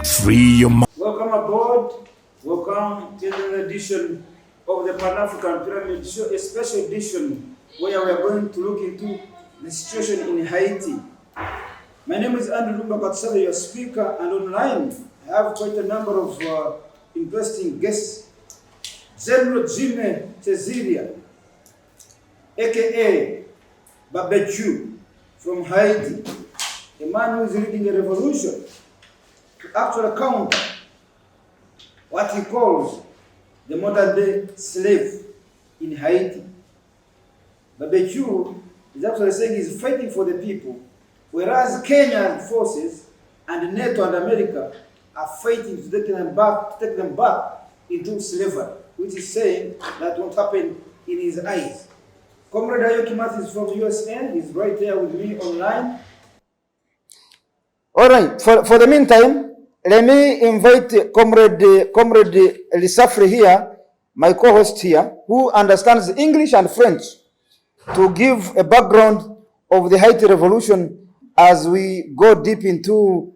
Free your mind. Welcome aboard. Welcome to the edition of the Pan-African Pyramid Show, a special edition where we are going to look into the situation in Haiti. My name is Andrew Lumba, your speaker, and online I have quite a number of interesting guests. General Jimmy Teziria, aka Barbecue from Haiti, a man who is leading a revolution to actually counter what he calls the modern-day slave in Haiti. Barbecue is actually saying he's fighting for the people, whereas Kenyan forces and NATO and America are fighting to take them back into slavery, which is saying that won't happen in his eyes. Comrade Ayoki Matthews from USA is right there with me online. All right, for the meantime, let me invite Comrade Lisafri here, my co-host here, who understands English and French, to give a background of the Haiti Revolution as we go deep into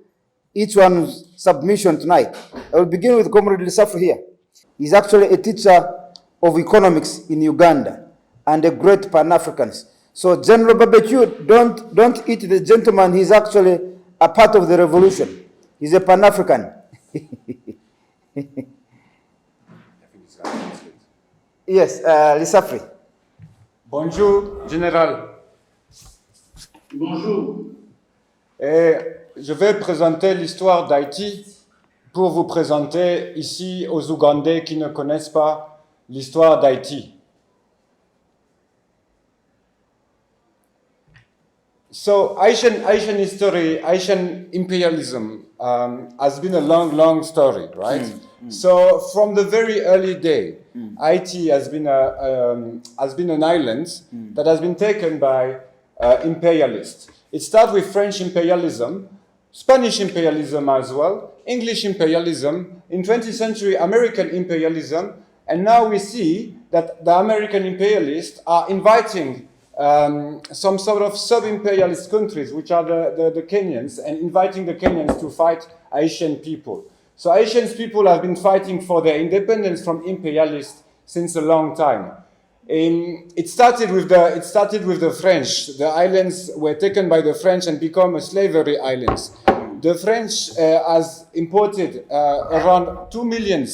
each one's submission tonight. I will begin with Comrade Lisafri here. He's actually a teacher of economics in Uganda and a great Pan-Africanist. So General Barbecue, don't eat the gentleman. He's actually a part of the revolution. He's a Pan-African. Yes, Lisafri. Bonjour, Général. Bonjour. Je vais présenter l'histoire d'Haïti pour vous présenter ici aux Ougandais qui ne connaissent pas l'histoire d'Haïti. So Haitian history, Haitian imperialism has been a long story, right? So from the very early day, Haiti has been an island that has been taken by imperialists. It started with French imperialism, Spanish imperialism as well, English imperialism, in 20th century American imperialism, and now we see that the American imperialists are inviting some sort of sub-imperialist countries, which are the Kenyans, and inviting the Kenyans to fight Haitian people. So Haitian people have been fighting for their independence from imperialists since a long time. It started with the French. The islands were taken by the French and become a slavery islands. The French has imported around 2 million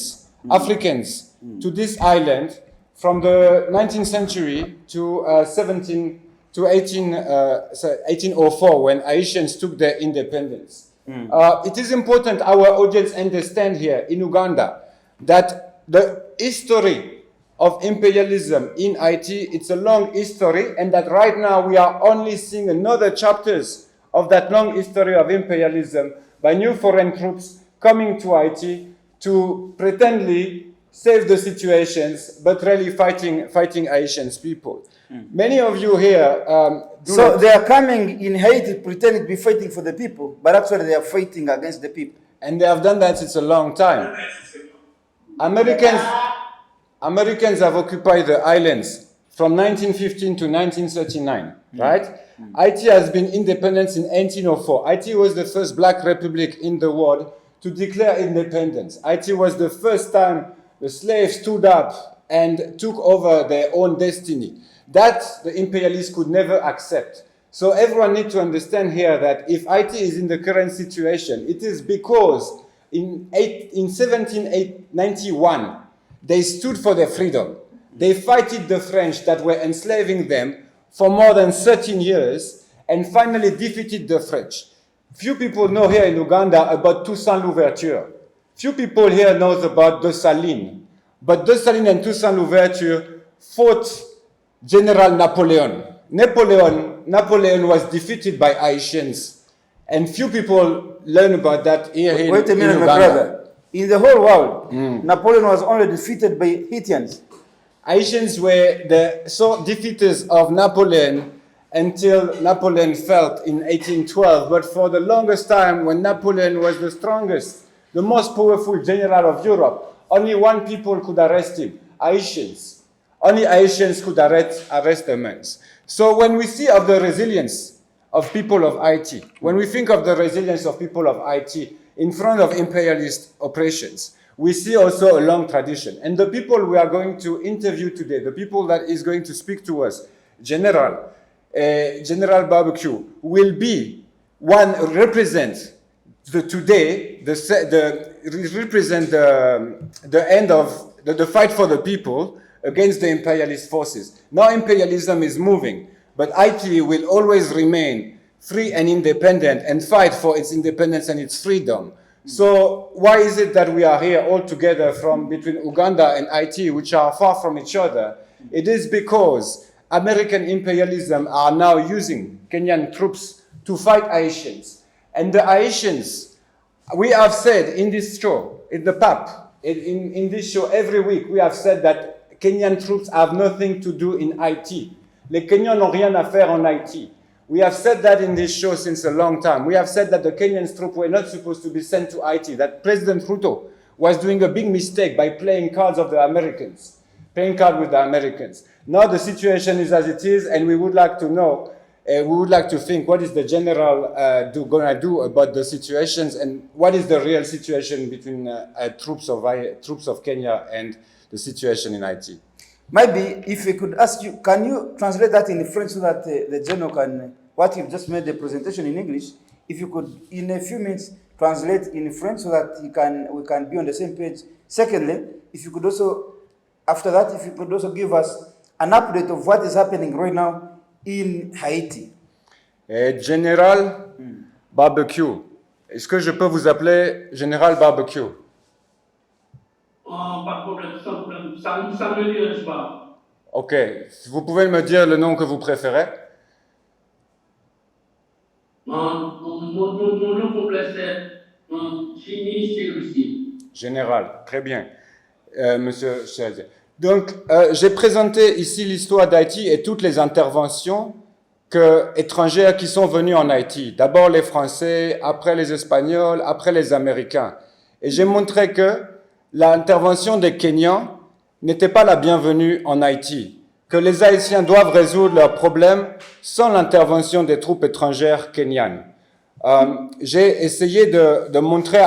Africans to this island from the 19th century to 1804, when Haitians took their independence. It is important our audience understand here in Uganda that the history of imperialism in Haiti, it's a long history, and that right now we are only seeing another chapters of that long history of imperialism by new foreign troops coming to Haiti to pretendly save the situations, but really fighting Haitian people. Many of you here So they are coming in Haiti pretending to be fighting for the people, but actually they are fighting against the people. and they have done that since a long time. Americans have occupied the islands from 1915 to 1939, right? Haiti has been independent in 1804. Haiti was the first black republic in the world to declare independence. Haiti was the first time the slaves stood up and took over their own destiny. That the imperialists could never accept. So everyone needs to understand here that if Haiti is in the current situation, it is because in 1791, they stood for their freedom. They fighted the French that were enslaving them for more than 13 years and finally defeated the French. Few people know here in Uganda about Toussaint Louverture. Few people here knows about Dessalines. But Dessalines and Toussaint Louverture fought General Napoleon. Napoleon was defeated by Haitians. And few people learn about that here in Uganda. Wait a minute, my brother. In the whole world, Napoleon was only defeated by Haitians. Haitians were the sole defeaters of Napoleon until Napoleon fell in 1812. But for the longest time, when Napoleon was the strongest, the most powerful general of Europe, only one people could arrest him, Haitians. Only Haitians could arrest the men. So when we see of the resilience of people of Haiti, when we think of the resilience of people of Haiti, in front of imperialist oppressions. We see also a long tradition. And the people we are going to interview today, the people that is going to speak to us, Gen.Barbecue, will be one represent represent the end of the fight for the people against the imperialist forces. Now imperialism is moving, but Haiti will always remain free and independent and fight for its independence and its freedom. So why is it that we are here all together from between Uganda and Haiti, which are far from each other? It is because American imperialism are now using Kenyan troops to fight Haitians. And the Haitians, we have said in this show, in the PAP, in this show every week, we have said that Kenyan troops have nothing to do in Haiti. Les Kenyans n'ont rien à faire en Haiti. We have said that in this show since a long time. We have said that the Kenyan troops were not supposed to be sent to Haiti, that President Ruto was doing a big mistake by playing cards with the Americans. Now the situation is as it is, and we would like to know, we would like to think what is the general going to do about the situations, and what is the real situation between troops of Kenya and the situation in Haiti. Maybe if we could ask you, can you translate that in French so that the general can, what you just made the presentation in English, if you could in a few minutes translate in French so that we can be on the same page. Secondly, if you could also, after that, if you could also give us an update of what is happening right now in Haiti. Général Barbecue, est-ce que je peux vous appeler Général Barbecue? Pas de problème, sans problème. Ça ne me dérange pas. Ok, vous pouvez me dire le nom que vous préférez? Mon nom complet c'est Jimmy Chérussier. Général, très bien, monsieur Chérussier. Donc, j'ai présenté ici l'histoire d'Haïti et toutes les interventions étrangères qui sont venues en Haïti. D'abord les Français, après les Espagnols, après les Américains. Et j'ai montré que l'intervention des Kenyans n'était pas la bienvenue en Haïti, que les Haïtiens doivent résoudre leurs problèmes sans l'intervention des troupes étrangères kenyanes. J'ai essayé de montrer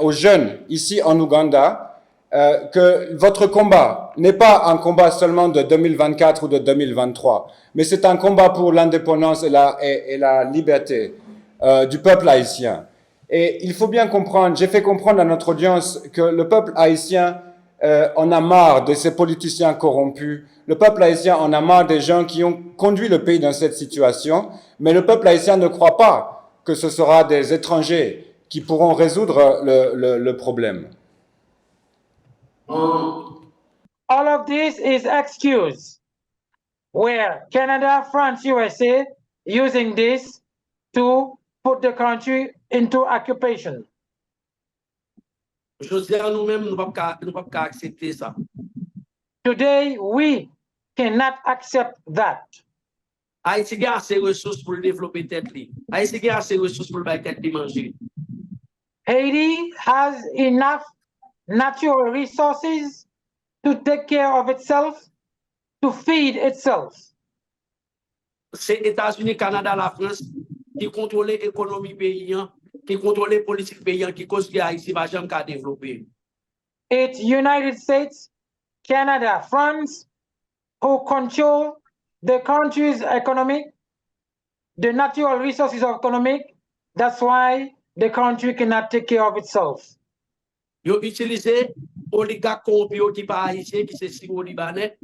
aux jeunes ici en Ouganda que votre combat n'est pas un combat seulement de 2024 ou de 2023, mais c'est un combat pour l'indépendance et la liberté du peuple haïtien. Et il faut bien comprendre, j'ai fait comprendre à notre audience que le peuple haïtien en a marre de ces politiciens corrompus. Le peuple haïtien en a marre des gens qui ont conduit le pays dans cette situation. Mais le peuple haïtien ne croit pas que ce sera des étrangers qui pourront résoudre le problème. All of this is excuse where Canada, France, USA using this to put the country into occupation. Josiane, nous-mêmes, nous ne pouvons pas accepter ça. Today, we cannot accept that. Haïti a assez de ressources pour développer tête. Haïti a assez de ressources pour faire tête manger. Haiti has enough natural resources to take care of itself, to feed itself. C'est États-Unis, Canada, la France qui contrôlent l'économie paysan, qui contrôlent les politiques paysannes, qui cause que Haïti va jamais développer. It's United States, Canada, France who control the country's economic, the natural resources of economic. That's why the country cannot take care of itself. Yo utilisé oligarques corrompus qui pas haïtien qui c'est Syro-Libanais.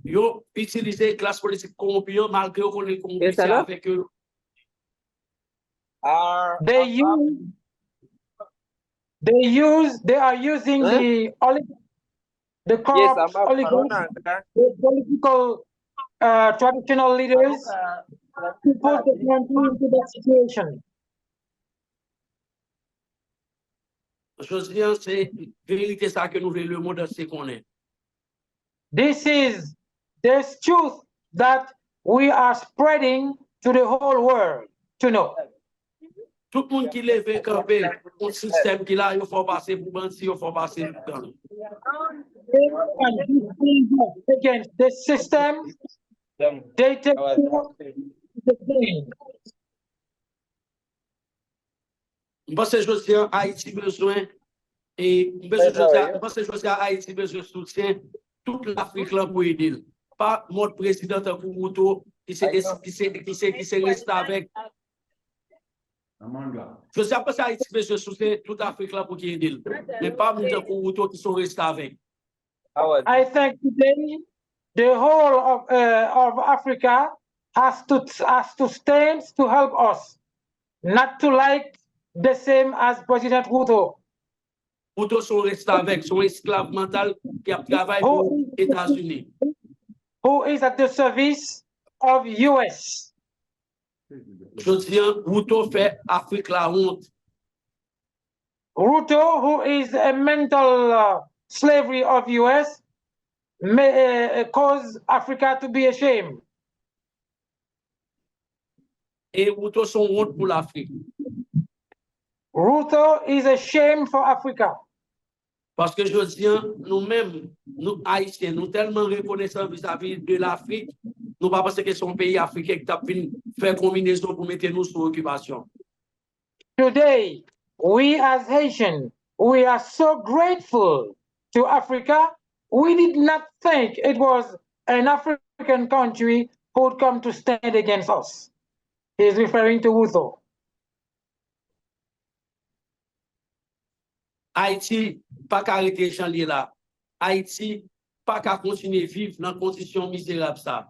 Yo utilisé classe politique corrompue malgré qu'on est corrompu avec eux. They are using the corrupt oligarchs, the political traditional leaders to put the country into that situation. Josiane, c'est vérité ça que nous voulons le monde entier connaît. This is the truth that we are spreading to the whole world to know. Tout le monde qui lève campé, un système qui là, il faut passer pour bandit, il faut passer pour gang. Against the system, they take care of the thing. Parce que je dis Haïti besoin et parce que je dis Haïti besoin de soutien toute l'Afrique là pour aider. Pas mon président pour Ruto qui s'est resté avec. Je sais pas si Haïti besoin de soutien toute l'Afrique là pour aider. Mais pas mon pour Ruto qui sont restés avec. I think today the whole of Africa has to stand to help us, not to like the same as President Ruto. Ruto sont restés avec, son esclave mental qui a travaillé pour les États-Unis. Who is at the service of US. Je dis, Ruto fait Afrique la honte. Ruto, who is a mental slavery of US, may cause Africa to be ashamed. Et Ruto sont honte pour l'Afrique. Ruto is a shame for Africa. Parce que je dis, nous-mêmes, nous Haïtiens, nous tellement reconnaissants vis-à-vis de l'Afrique, nous pas penser que son pays africain qui a fait combinaison pour mettre nous sous occupation. Today, we as Haitians, we are so grateful to Africa. We did not think it was an African country who would come to stand against us. He is referring to Ruto. Haïti, pas qu'à arrêter Jean-Li là. Haïti, pas qu'à continuer à vivre dans conditions misérables ça.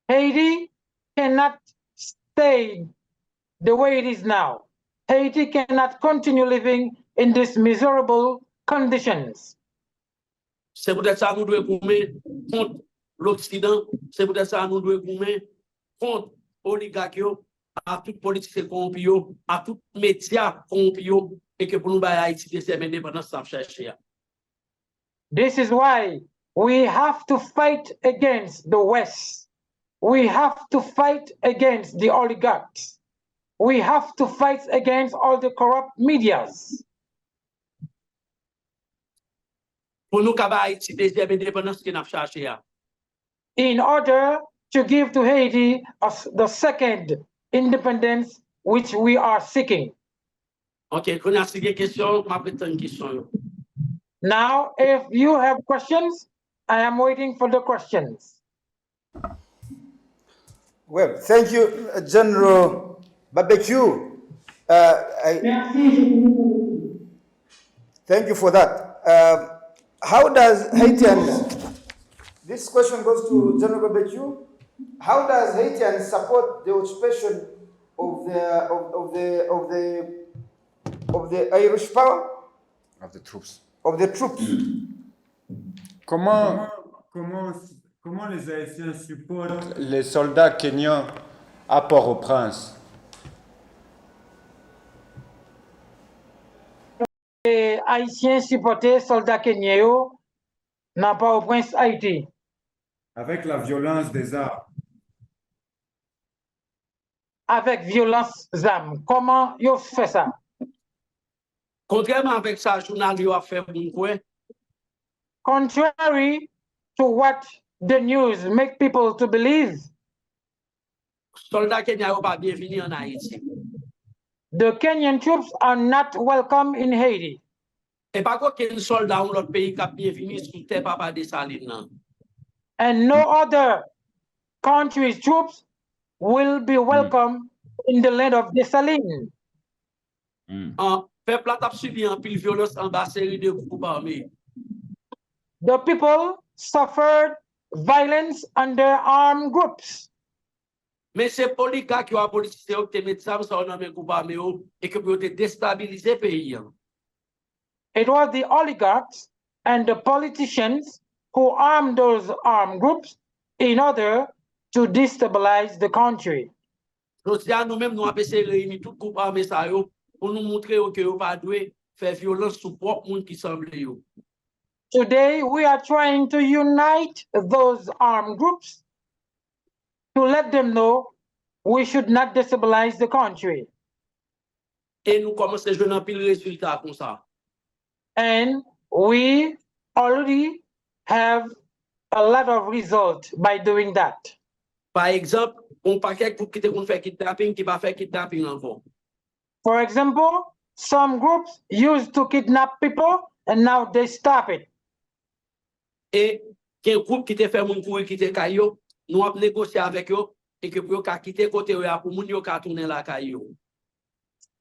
Haiti cannot stay the way it is now. Haiti cannot continue living in these miserable conditions. C'est peut-être ça que nous devons gommer contre l'Occident. C'est peut-être ça que nous devons gommer contre Oligarchs, à toute politique corrompue, à tout média corrompu, et que pour nous, Haïti, c'est l'indépendance sans chercher. This is why we have to fight against the West. We have to fight against the oligarchs. We have to fight against all the corrupt medias. Pour nous, Haïti, deuxième indépendance qui n'a cherché. In order to give to Haiti the second independence which we are seeking. OK, quand on a des questions, je vais une question. Now, if you have questions, I am waiting for the questions. Well, thank you, General Barbecue. Thank you for that. How does Haitians, this question goes to General Barbecue, how does Haitians support the occupation of the Irish power? Of the troops. Of the troops. Comment les Haïtiens supportent les soldats kenyans à Port-au-Prince? Les Haïtiens supportés soldats kenyans dans Port-au-Prince, Haïti. avec la violence des armes? Avec violence d'armes. Comment ils fait ça? Contrairement avec ça, le journal a fait mon coin. Contrary to what the news make people to believe, Soldats kenyans n'ont pas bienvenue en Haïti. the Kenyan troops are not welcome in Haiti. Et pas qu'aucun soldat ou l'autre pays qui a bienvenue sous terre papa de Saline. And no other country's troops will be welcome in the land of Desaline. Peuple a subi un pile violence en bas série de groupes armés. The people suffered violence under armed groups. Mais c'est oligarques qui ont politisé qui mettent ça dans un groupe armé et qui ont déstabilisé le pays. It was the oligarchs and the politicians who armed those armed groups in order to destabilize the country. Nous-mêmes, nous avons essayé de réunir tout groupe armé pour nous montrer que nous ne pas faire violence sur le propre monde qui semble. Today, we are trying to unite those armed groups to let them know we should not destabilize the country. Et nous commençons à jouer un pile résultat comme ça. And we already have a lot of results by doing that. Par exemple, on paquet pour quitter qu'on fait kidnapping qui va faire kidnapping encore. For example, some groups used to kidnap people and now they stop it. Et qu'il y a un groupe qui te fait moun courir quitter Kayo, nous avons négocié avec eux et que pour quitter côté pour moun yo ka tourner la Kayo.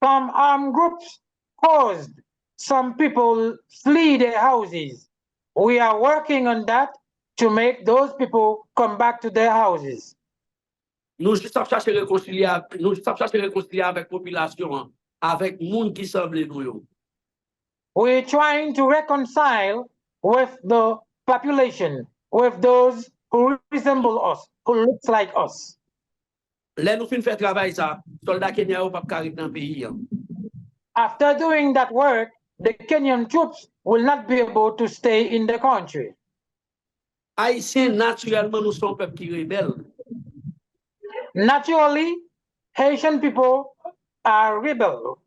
Some armed groups caused some people flee their houses. We are working on that to make those people come back to their houses. Nous juste chercher réconcilier avec la population, avec moun qui semble nous yo. We're trying to reconcile with the population, with those who resemble us, who looks like us. Là nous fin faire travail ça, soldats kenyans yo pas arriver dans pays. After doing that work, the Kenyan troops will not be able to stay in the country. Haïtiens naturellement nous sommes peuple qui rebelle. Naturally, Haitian people are rebels.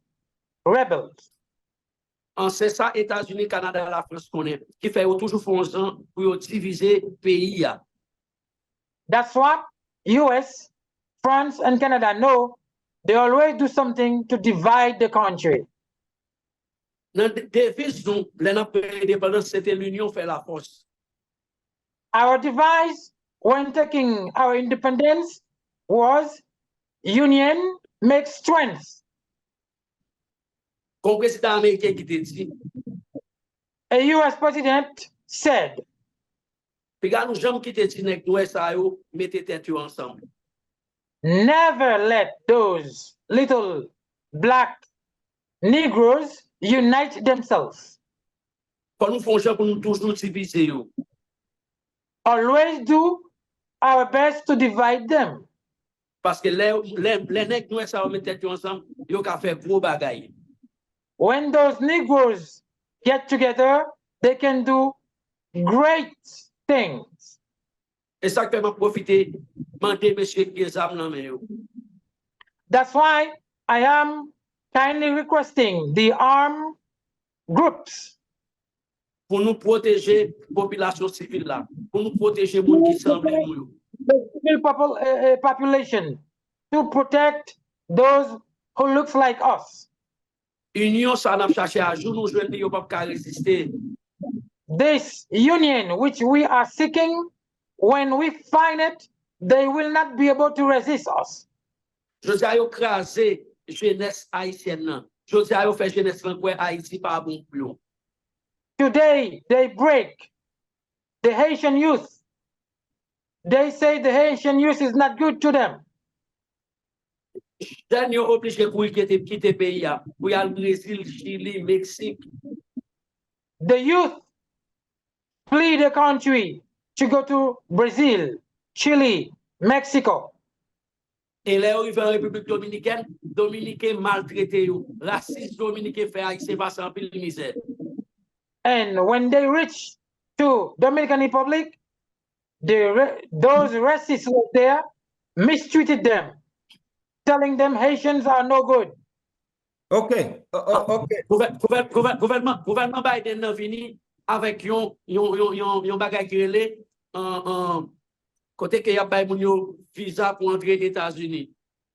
C'est ça, États-Unis, Canada, la France connaît, qui fait toujours fonction pour diviser le pays. That's what US, France, and Canada know. They always do something to divide the country. Dans devise nous, l'indépendance, c'était l'union fait la force. Our device when taking our independence was union makes strength. Comme président américain qui te dit, A US president said, puis nous jamais qui te dit nek nous ça yo mettez tête ensemble. never let those little black Negroes unite themselves. Quand nous faisons pour nous toujours diviser yo. Always do our best to divide them. Parce que les nèg nous ça mettre tête ensemble, yo ka faire gros bagaille. When those Negroes get together, they can do great things. Et ça fait profiter demander monsieur des armes dans main yo. That's why I am kindly requesting the armed groups Pour nous protéger population civile là, pour nous protéger moun qui semble nous yo. the civil population to protect those who looks like us. Union ça n'a cherché à jour nous joindre yo pas résister. This union which we are seeking, when we find it, they will not be able to resist us. Je dis à yo craser jeunesse haïtienne là. Je dis à yo faire jeunesse là quoi Haïti pas bon pour. Today, they break the Haitian youth. They say the Haitian youth is not good to them. Jeunes yo obligé pour quitter pays là, pour aller Brésil, Chili, Mexique. The youth flee the country to go to Brazil, Chile, Mexico. Et là arrivé en République dominicaine, Dominicain maltraité yo, raciste dominicain fait Haïtien passer en pile misère. And when they reach to Dominican Republic, those racists who were there mistreated them, telling them Haitians are no good. Okay. Gouvernement Biden n'a venu avec yon bagay qui relè côté que y a bay moun yo visa pour entrer aux États-Unis.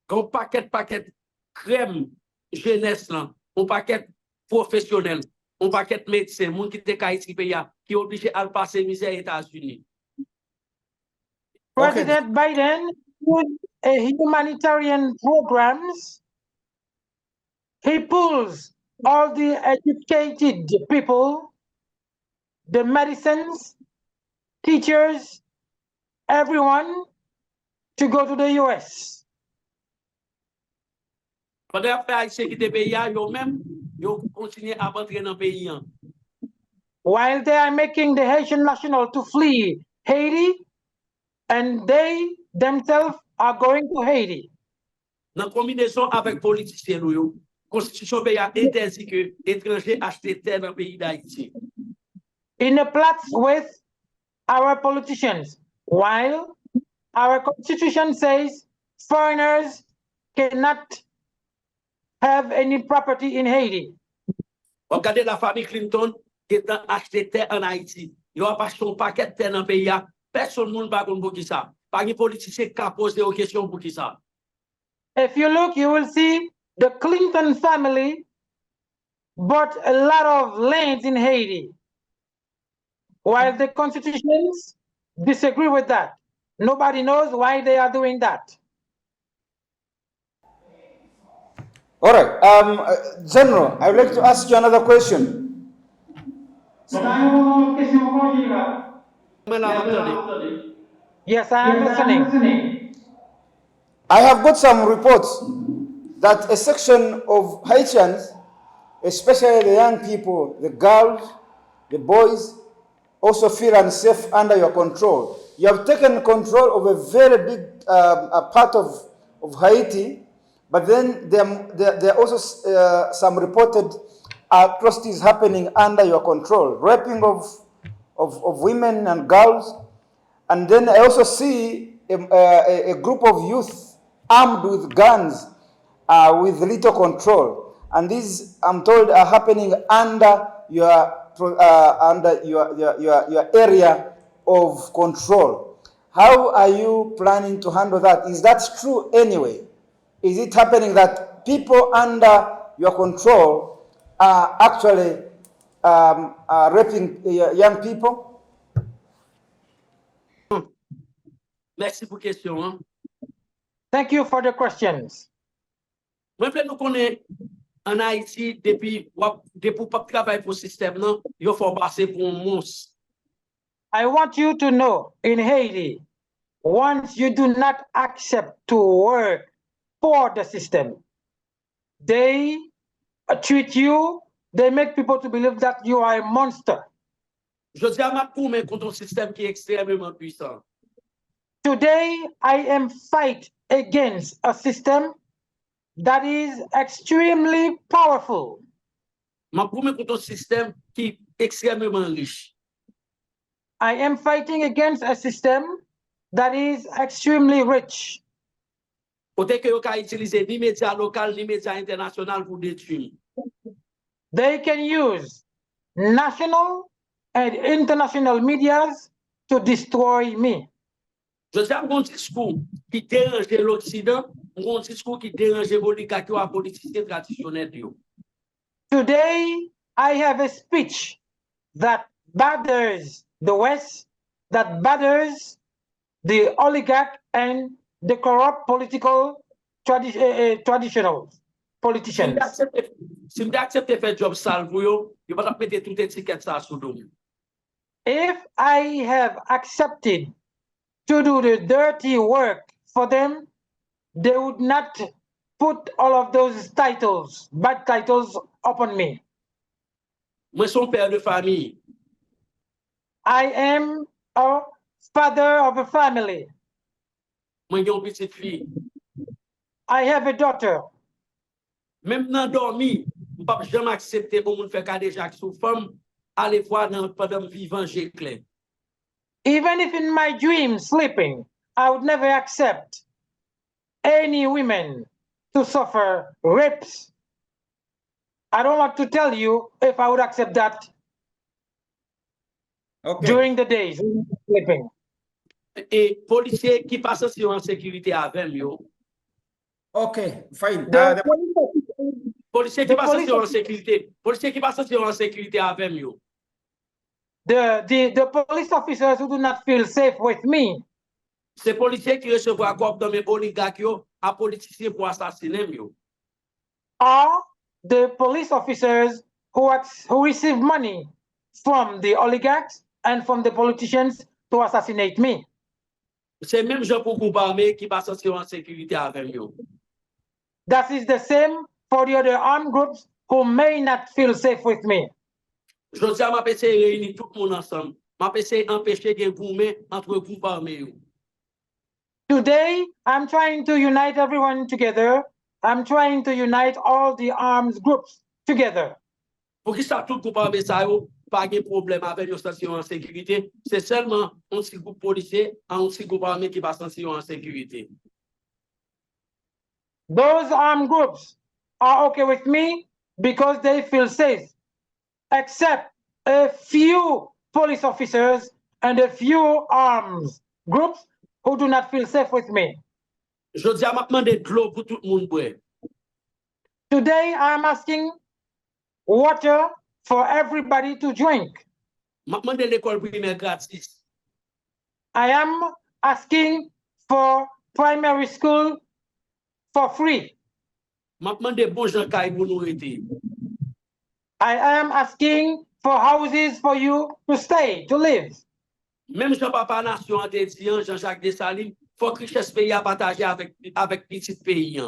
Un paquet crème jeunesse là, un paquet professionnel, un paquet médecin, moun qui te Haïti pays qui obligé à passer misère aux États-Unis. President Biden used a humanitarian programs. He pulls all the educated people, the medicines, teachers, everyone to go to the US. Pendant que Haïtien qui te pays yo même yo continuer à rentrer dans le pays. While they are making the Haitian national to flee Haiti, and they themselves are going to Haiti. Dans combinaison avec politiciens yo, constitution pays a interdit que étrangers achètent terre dans le pays d'Haïti. In a plot with our politicians, while our constitution says foreigners cannot have any property in Haiti. Regardez la famille Clinton qui a acheté terre en Haïti. Ils ont acheté un paquet de terre dans le pays. Personne ne va pour qui ça. Pas de politicien qui a posé aux questions pour qui ça. If you look, you will see The Clinton family bought a lot of land in Haiti, while the constitutions disagree with that. Nobody knows why they are doing that. All right. General, I would like to ask you another question. Yes, I am listening. I have got some reports that a section of Haitians, especially the young people, the girls, the boys, also feel unsafe under your control. You have taken control of a very big a part of Haiti, but then there are also some reported atrocities happening under your control, raping of women and girls. And then I also see a group of youth armed with guns with little control. And these, I'm told, are happening under your area of control. How are you planning to handle that? Is that true anyway? Is it happening that people under your control are actually raping young people? Merci pour question. Hein? Thank you for the questions. Moi, je nous connais en Haïti depuis pas travailler pour le système, non, il faut passer pour un monstre. I want you to know, in Haiti, once you do not accept to work for the system, they treat you, they make people to believe that you are a monster. Je dis à ma cour, contre un système qui est extrêmement puissant. Today, I am fight against a system that is extremely powerful. Ma cour, contre un système qui est extrêmement riche. I am fighting against a system that is extremely rich. Côté que vous pouvez utiliser ni médias locaux ni médias internationaux pour détruire. They can use national and international medias to destroy me. Je dis à mon discours qui dérange l'Occident, mon discours qui dérange les oligarques et les politiciens traditionnels. Today, I have a speech that bothers the West, that bothers the oligarch and the corrupt political traditional politicians. Si vous acceptez de faire job sale pour vous, vous ne pouvez pas mettre toute étiquette ça sous nous. If I have accepted to do the dirty work for them, they would not put all of those titles, bad titles, upon me. Moi, je suis père de famille. I am a father of a family. Moi, j'ai une petite fille. I have a daughter. Même dans dormi, je ne peux jamais accepter pour me faire des actes sous femme, aller voir pendant vivant, j'ai clair. Even if in my dream, sleeping, I would never accept any women to suffer rapes. I don't want to tell you if I would accept that during the days sleeping. Et policiers qui passent en sécurité avec eux. Okay, fine. Policiers qui passent en sécurité. Policiers qui passent en sécurité avec eux. The police officers who do not feel safe with me. Ces policiers qui reçoivent quoi dans mes oligarques à politiciens pour assassiner eux. Are the police officers who receive money from the oligarchs and from the politicians to assassinate me. C'est même gens pour groupe armé qui passent en sécurité avec eux. That is the same for the other armed groups who may not feel safe with me. Je dis à ma PC réunir tout le monde ensemble. Ma PC empêcher qu'il y ait gourmet entre groupes armés. Today, I'm trying to unite everyone together. I'm trying to unite all the armed groups together. Pour qui ça tout groupe armé ça pas de problème avec les stations en sécurité, c'est seulement un petit groupe policier, un petit groupe armé qui passe en sécurité. Those armed groups are okay with me because they feel safe, except a few police officers and a few arms groups who do not feel safe with me. Je dis à ma demande de l'eau pour tout le monde boire. Today, I am asking water for everybody to drink. M'a demandé l'école primaire gratis. I am asking for primary school for free. M'a demandé bon gens kay pour nous rete. I am asking for houses for you to stay, to live. Même Jean-Papa Nation en Haitian, Jean-Jacques Dessalines, faut que richesse pays à partager avec petit pays.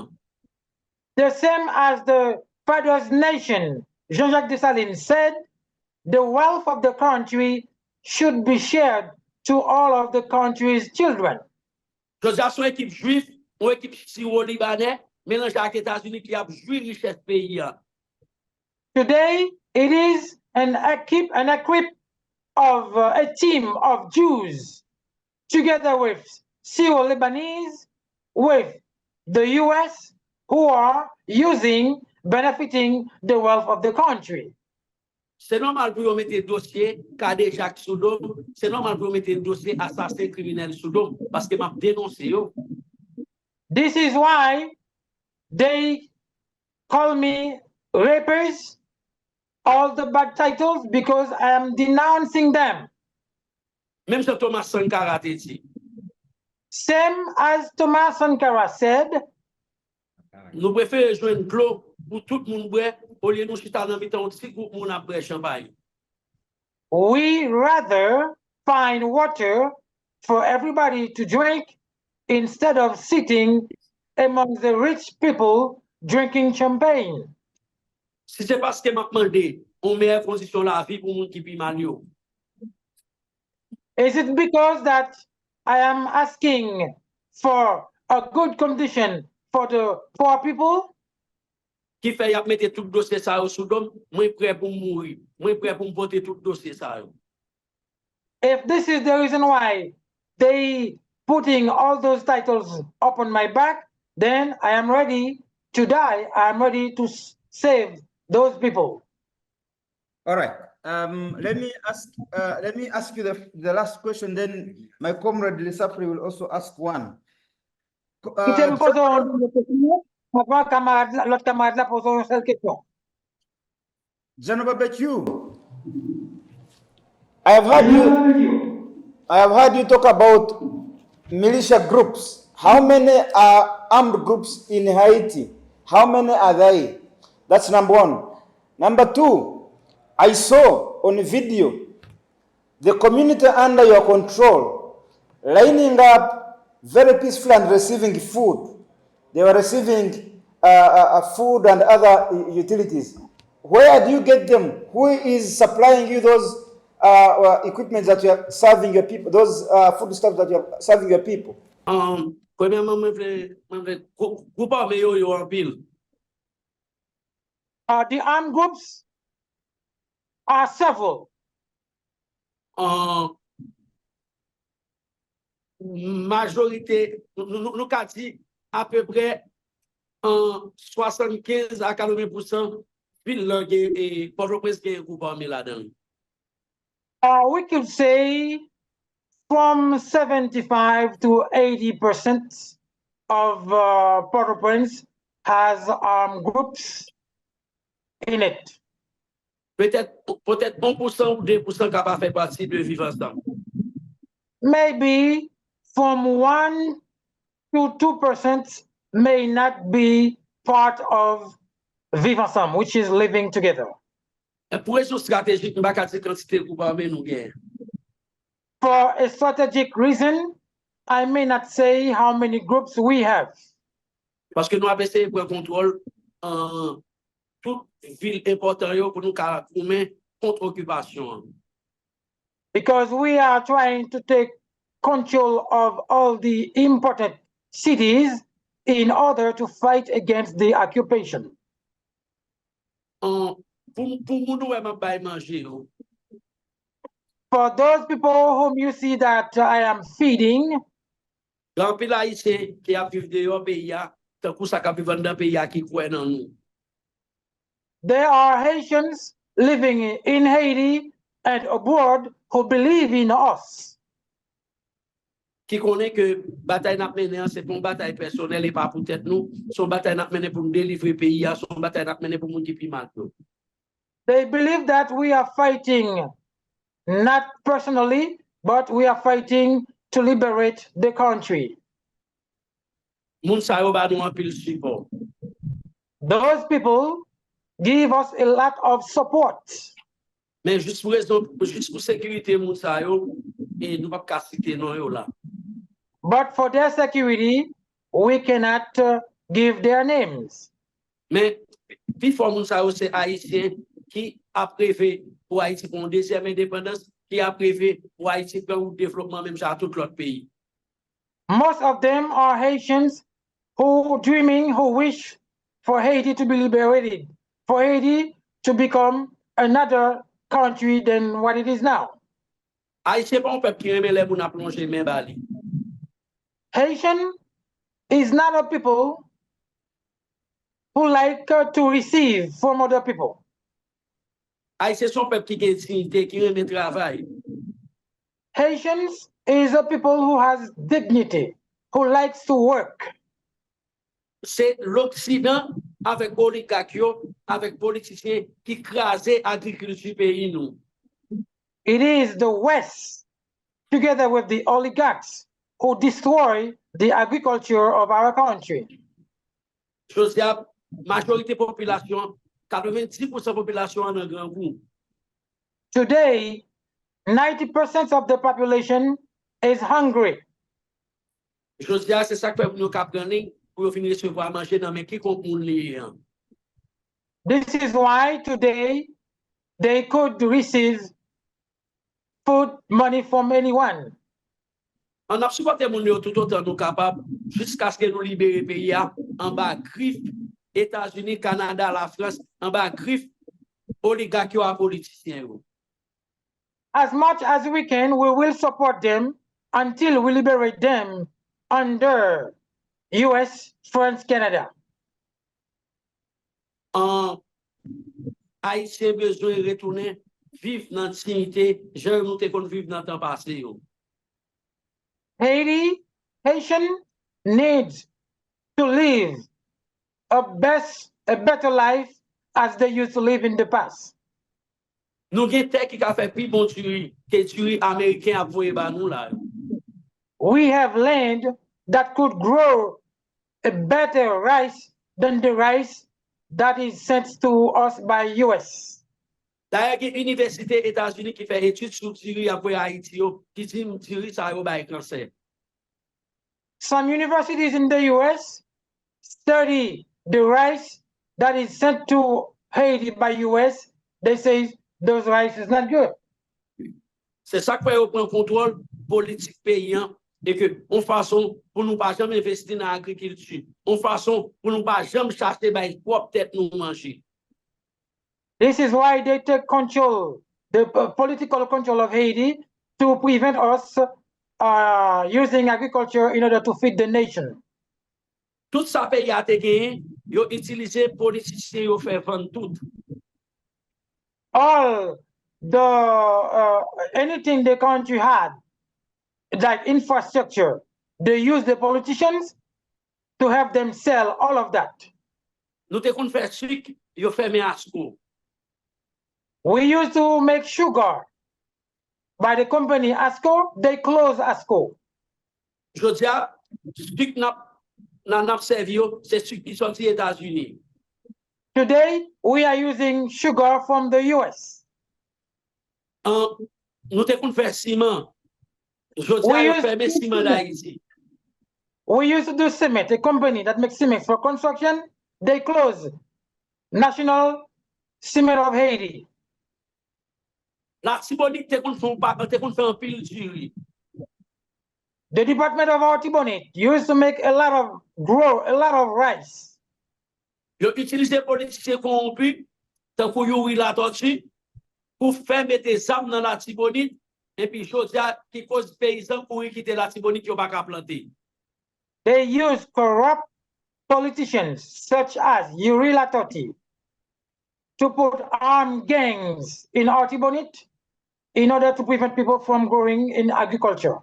The same as the father's nation, Jean-Jacques Dessalines said, the wealth of the country should be shared to all of the country's children. Joseph son équipe juive, une équipe syro-libanais, mélangée avec les États-Unis qui a joué richesse pays. Today, it is an equip of a team of Jews together with Syro-Lebanese, with the US, who are benefiting the wealth of the country. C'est normal pour vous mettre dossier Kade Jacques Soudom, c'est normal pour vous mettre dossier assassin criminel Soudom, parce que m'a dénoncé yo. This is why they call me rapers, all the bad titles, because I am denouncing them. Même si Thomas Sankara te dit. Same as Thomas Sankara said, Nous préférons jouer une clos pour tout le monde boire, au lieu de nous chita dans mi-temps, si groupe moun a boire champagne. we rather find water for everybody to drink instead of sitting among the rich people drinking champagne. Si c'est parce que m'a demandé une meilleure condition de la vie pour moun qui pi mal yo. Is it because that I am asking for a good condition for the poor people? Qui fait y a mettre tout dossier ça au Soudom, moi prêt pour mourir, moi prêt pour voter tout dossier ça. If this is the reason why they putting all those titles up on my back, then I am ready to die. I am ready to save those people. All right. Let me ask you the last question. Then my comrade Lisafri will also ask one. Kita me pose une question. Avant l'autre camarade là pose une seule question. Gen.Barbecue, I have heard you talk about militia groups. How many are armed groups in Haiti? How many are they? That's number one. Number two, I saw on video the community under your control lining up very peacefully and receiving food. They were receiving food and other utilities. Where do you get them? Who is supplying you those equipment that you are serving your people, those foodstuffs that you are serving your people? Premièrement, groupe armé yo en pile. The armed groups are several. Majorité, nous qu'a dit à peu près 75 à 80% ville et Port-au-Prince qui est groupe armé là-dedans. We could say from 75 to 80% of Port-au-Prince has armed groups in it. Peut-être 1% ou 2% capable de faire partie de vivre ensemble. Maybe from 1 to 2% may not be part of Vivre Ensemble, which is living together. Pour raison stratégique, nous ne pouvons pas quantité de groupe armé nous gagne. For a strategic reason, I may not say how many groups we have. Parce que nous avons essayé de prendre contrôle toute ville importante pour nous commettre contre occupation. Because we are trying to take control of all the important cities in order to fight against the occupation. Pour nous manger. For those people whom you see that I am feeding, Grand pile haïtien qui a vécu dehors pays tant que ça cap vivre dans pays qui croit dans nous. there are Haitians living in Haiti and abroad who believe in us. qui connaît que bataille n'a mené, c'est une bataille personnelle et pas pour tête nous, son bataille n'a mené pour nous délivrer le pays, son bataille n'a mené pour nous qui mal. They believe that we are fighting not personally, but we are fighting to liberate the country. Moun sa yo ba nou an pile support. Those people give us a lot of support. Mais juste pour raison, juste pour sécurité moun sa yo, et nous pas citer non yo là. But for their security, we cannot give their names. Mais puis fort moun sa yo c'est haïtien qui a prévu pour Haïti pour une deuxième indépendance, qui a prévu pour Haïti pour un développement même à tout l'autre pays. Most of them are Haitians who wish for Haiti to be liberated, for Haiti to become another country than what it is now. Haïtien pas un peuple qui aime les moun a plonger main bali. Haitian is not a people who like to receive from other people. Haïtien son peuple qui gagne dignité, qui aime travail. Haitians is a people who has dignity, who likes to work. C'est l'Occident avec oligarques, avec politiciens qui crasent l'agriculture pays nous. It is the West, together with the oligarchs, who destroy the agriculture of our country. Chose la majorité population, 90% population en un grand bout. Today, 90% of the population is hungry. Chose la c'est ça que nous capable pour finir recevoir manger dans mais qui compte moun li. This is why today they could receive food money from anyone. On a supporté moun yo tout autant nous capable jusqu'à ce que nous libérer pays en bas griffe États-Unis, Canada, la France, en bas griffe oligarques et politiciens. As much as we can, we will support them until we liberate them under US, France, Canada. Haïtien besoin de retourner vivre dans la dignité, j'ai nous te qu'on vivre dans le temps passé. Haitian needs to live a better life as they used to live in the past. Nous avons des qui a fait plus bon tuerie que tuerie américain a voyé ba nous là. We have land that could grow a better rice than the rice that is sent to us by US. D'ailleurs, il y a une université aux États-Unis qui fait études sur tuerie après Haïti qui dit tuerie ça a ba cancer. Some universities in the US study the rice that is sent to Haiti by US. They say those rice is not good. C'est ça que fait prendre contrôle politique paysan et que on façon pour nous pas jamais investir dans l'agriculture, on façon pour nous pas jamais chercher by propre tête nous manger. This is why they take control, the political control of Haiti to prevent us using agriculture in order to feed the nation. Tout ça pays a été gagné, yo utiliser politiciens yo faire vendre tout. All the anything the country had, like infrastructure, they use the politicians to have them sell all of that. Nous te kon faire sucre, yo fermé Asco. We used to make sugar by the company Asco, they close Asco. Jodia, sucre n'a servi c'est sucre qui sorti des États-Unis. Today, we are using sugar from the US. Nous te kon faire ciment. Jodia, yo fermé ciment d'Haïti. We used to do cement, a company that makes cement for construction, they close National Cement of Haiti. La Tibonite te kon fait un pile jury. The Department of Artibonite used to make grow a lot of rice. Yo utilise politiciens corrompus, tant pour youri la tortue, pour faire mettre des armes dans la Tibonite, et puis Jodia qui cause paysans pour quitter la Tibonite, yo pas qu'à planter. They use corrupt politicians such as Yuri Latoti to put armed gangs in Artibonite in order to prevent people from growing in agriculture.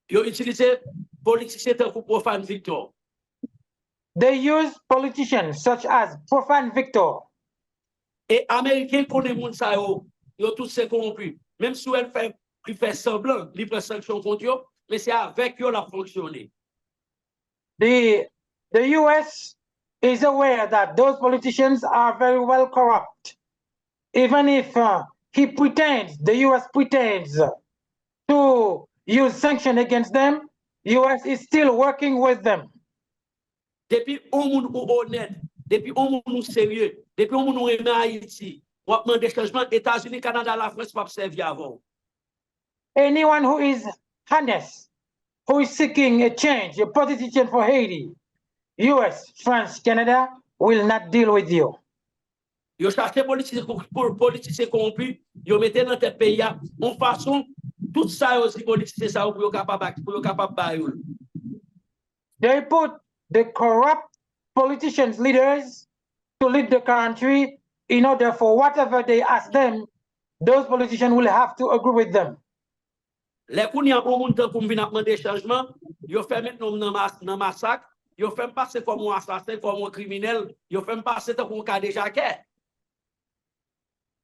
Yo utilisé politicien tant que profane Victor. They use politicians such as Profane Victor. Et Américains connaissent moun sa yo tous se corrompus. Même si il fait semblant, il prend sanction contre eux, mais c'est avec eux la fonctionner. The US is aware that those politicians are very well corrupt. Even if the US pretends to use sanctions against them, US is still working with them. Depuis un moun ou honnête, depuis un moun ou sérieux, depuis un moun ou aimé Haïti, on demande des changements, États-Unis, Canada, la France, pas servir avant. Anyone who is honest, who is seeking a change, a positive change for Haiti, US, France, Canada will not deal with you. Yo cherché politicien corrompu, yo mettez dans tête pays en façon tout ça aussi politicien ça pour capable bailler. They put the corrupt politicians, leaders, to lead the country in order for whatever they ask them, those politicians will have to agree with them. Les kounya bon moun tan pour venir demander changement, yo fait mettre dans massacre, yo fait passer comme un assassin, comme un criminel, yo fait passer tant qu'on cas déjà qu'est.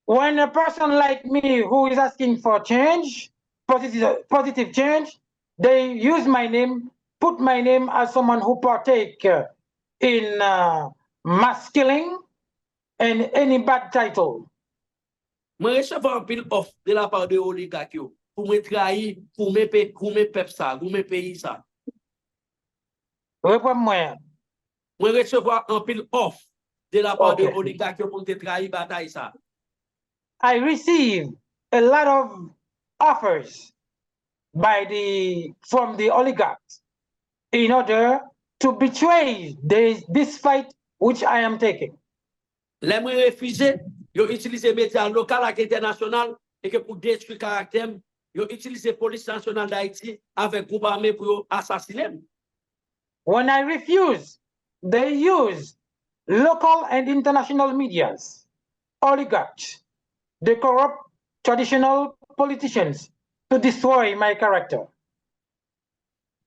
When a person like me who is asking for change, positive change, they use my name, put my name as someone who partake in mass killing and any bad title. Moi recevoir un pile offre de la part de oligarques pour me trahir, pour me peuple ça, pour me pays ça. Réponds-moi. Moi recevoir un pile offre de la part de Okay. oligarques pour me trahir bataille ça. I receive a lot of offers from the oligarchs in order to betray this fight which I am taking. Les moi refusé, yo utiliser médias locaux et international et que pour détruire caractère, yo utiliser police nationale d'Haïti avec groupe armé pour assassiner. When I refuse, they use local and international medias, oligarchs, the corrupt traditional politicians to destroy my character.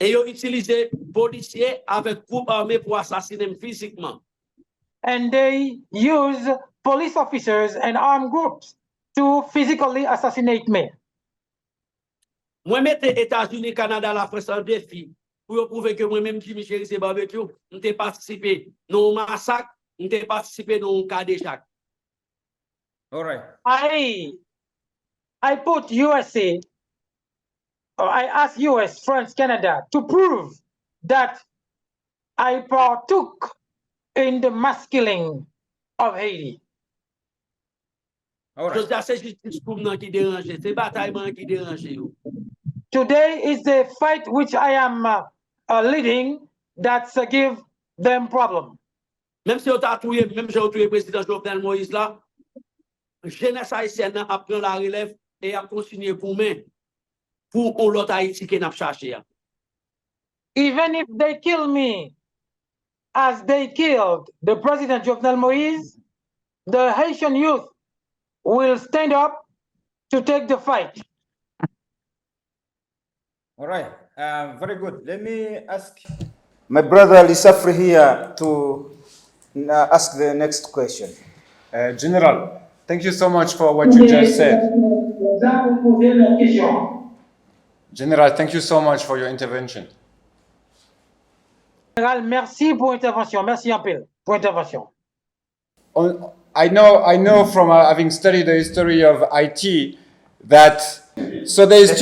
Et yo utiliser policiers avec groupe armé pour assassiner physiquement. And they use police officers and armed groups to physically assassinate me. Moi mette États-Unis, Canada, la France en défi pour prouver que moi-même qui Michel c'est barbecue, m'te participé dans un massacre, m'te participé dans un cas d'échec. All right. I put USA, or I asked US, France, Canada to prove that I partook in the mass killing of Haiti. All right. C'est justice pour nous qui dérange, c'est bataille qui dérange. Today is the fight which I am leading that's give them problem. Même si on t'a tué, même si on tué le président Jovenel Moïse là, jeunesse haïtienne a pris la relève et a continué pour l'autre Haïti qui n'a pas cherché. Even if they kill me as they killed the president Jovenel Moïse, the Haitian youth will stand up to take the fight. All right. Very good. Let me ask my brother Lisafri here to ask the next question. General, thank you so much for what you just said. General, thank you so much for your intervention. Général, merci pour intervention. Merci un peu pour intervention. I know from having studied the history of IT that so there's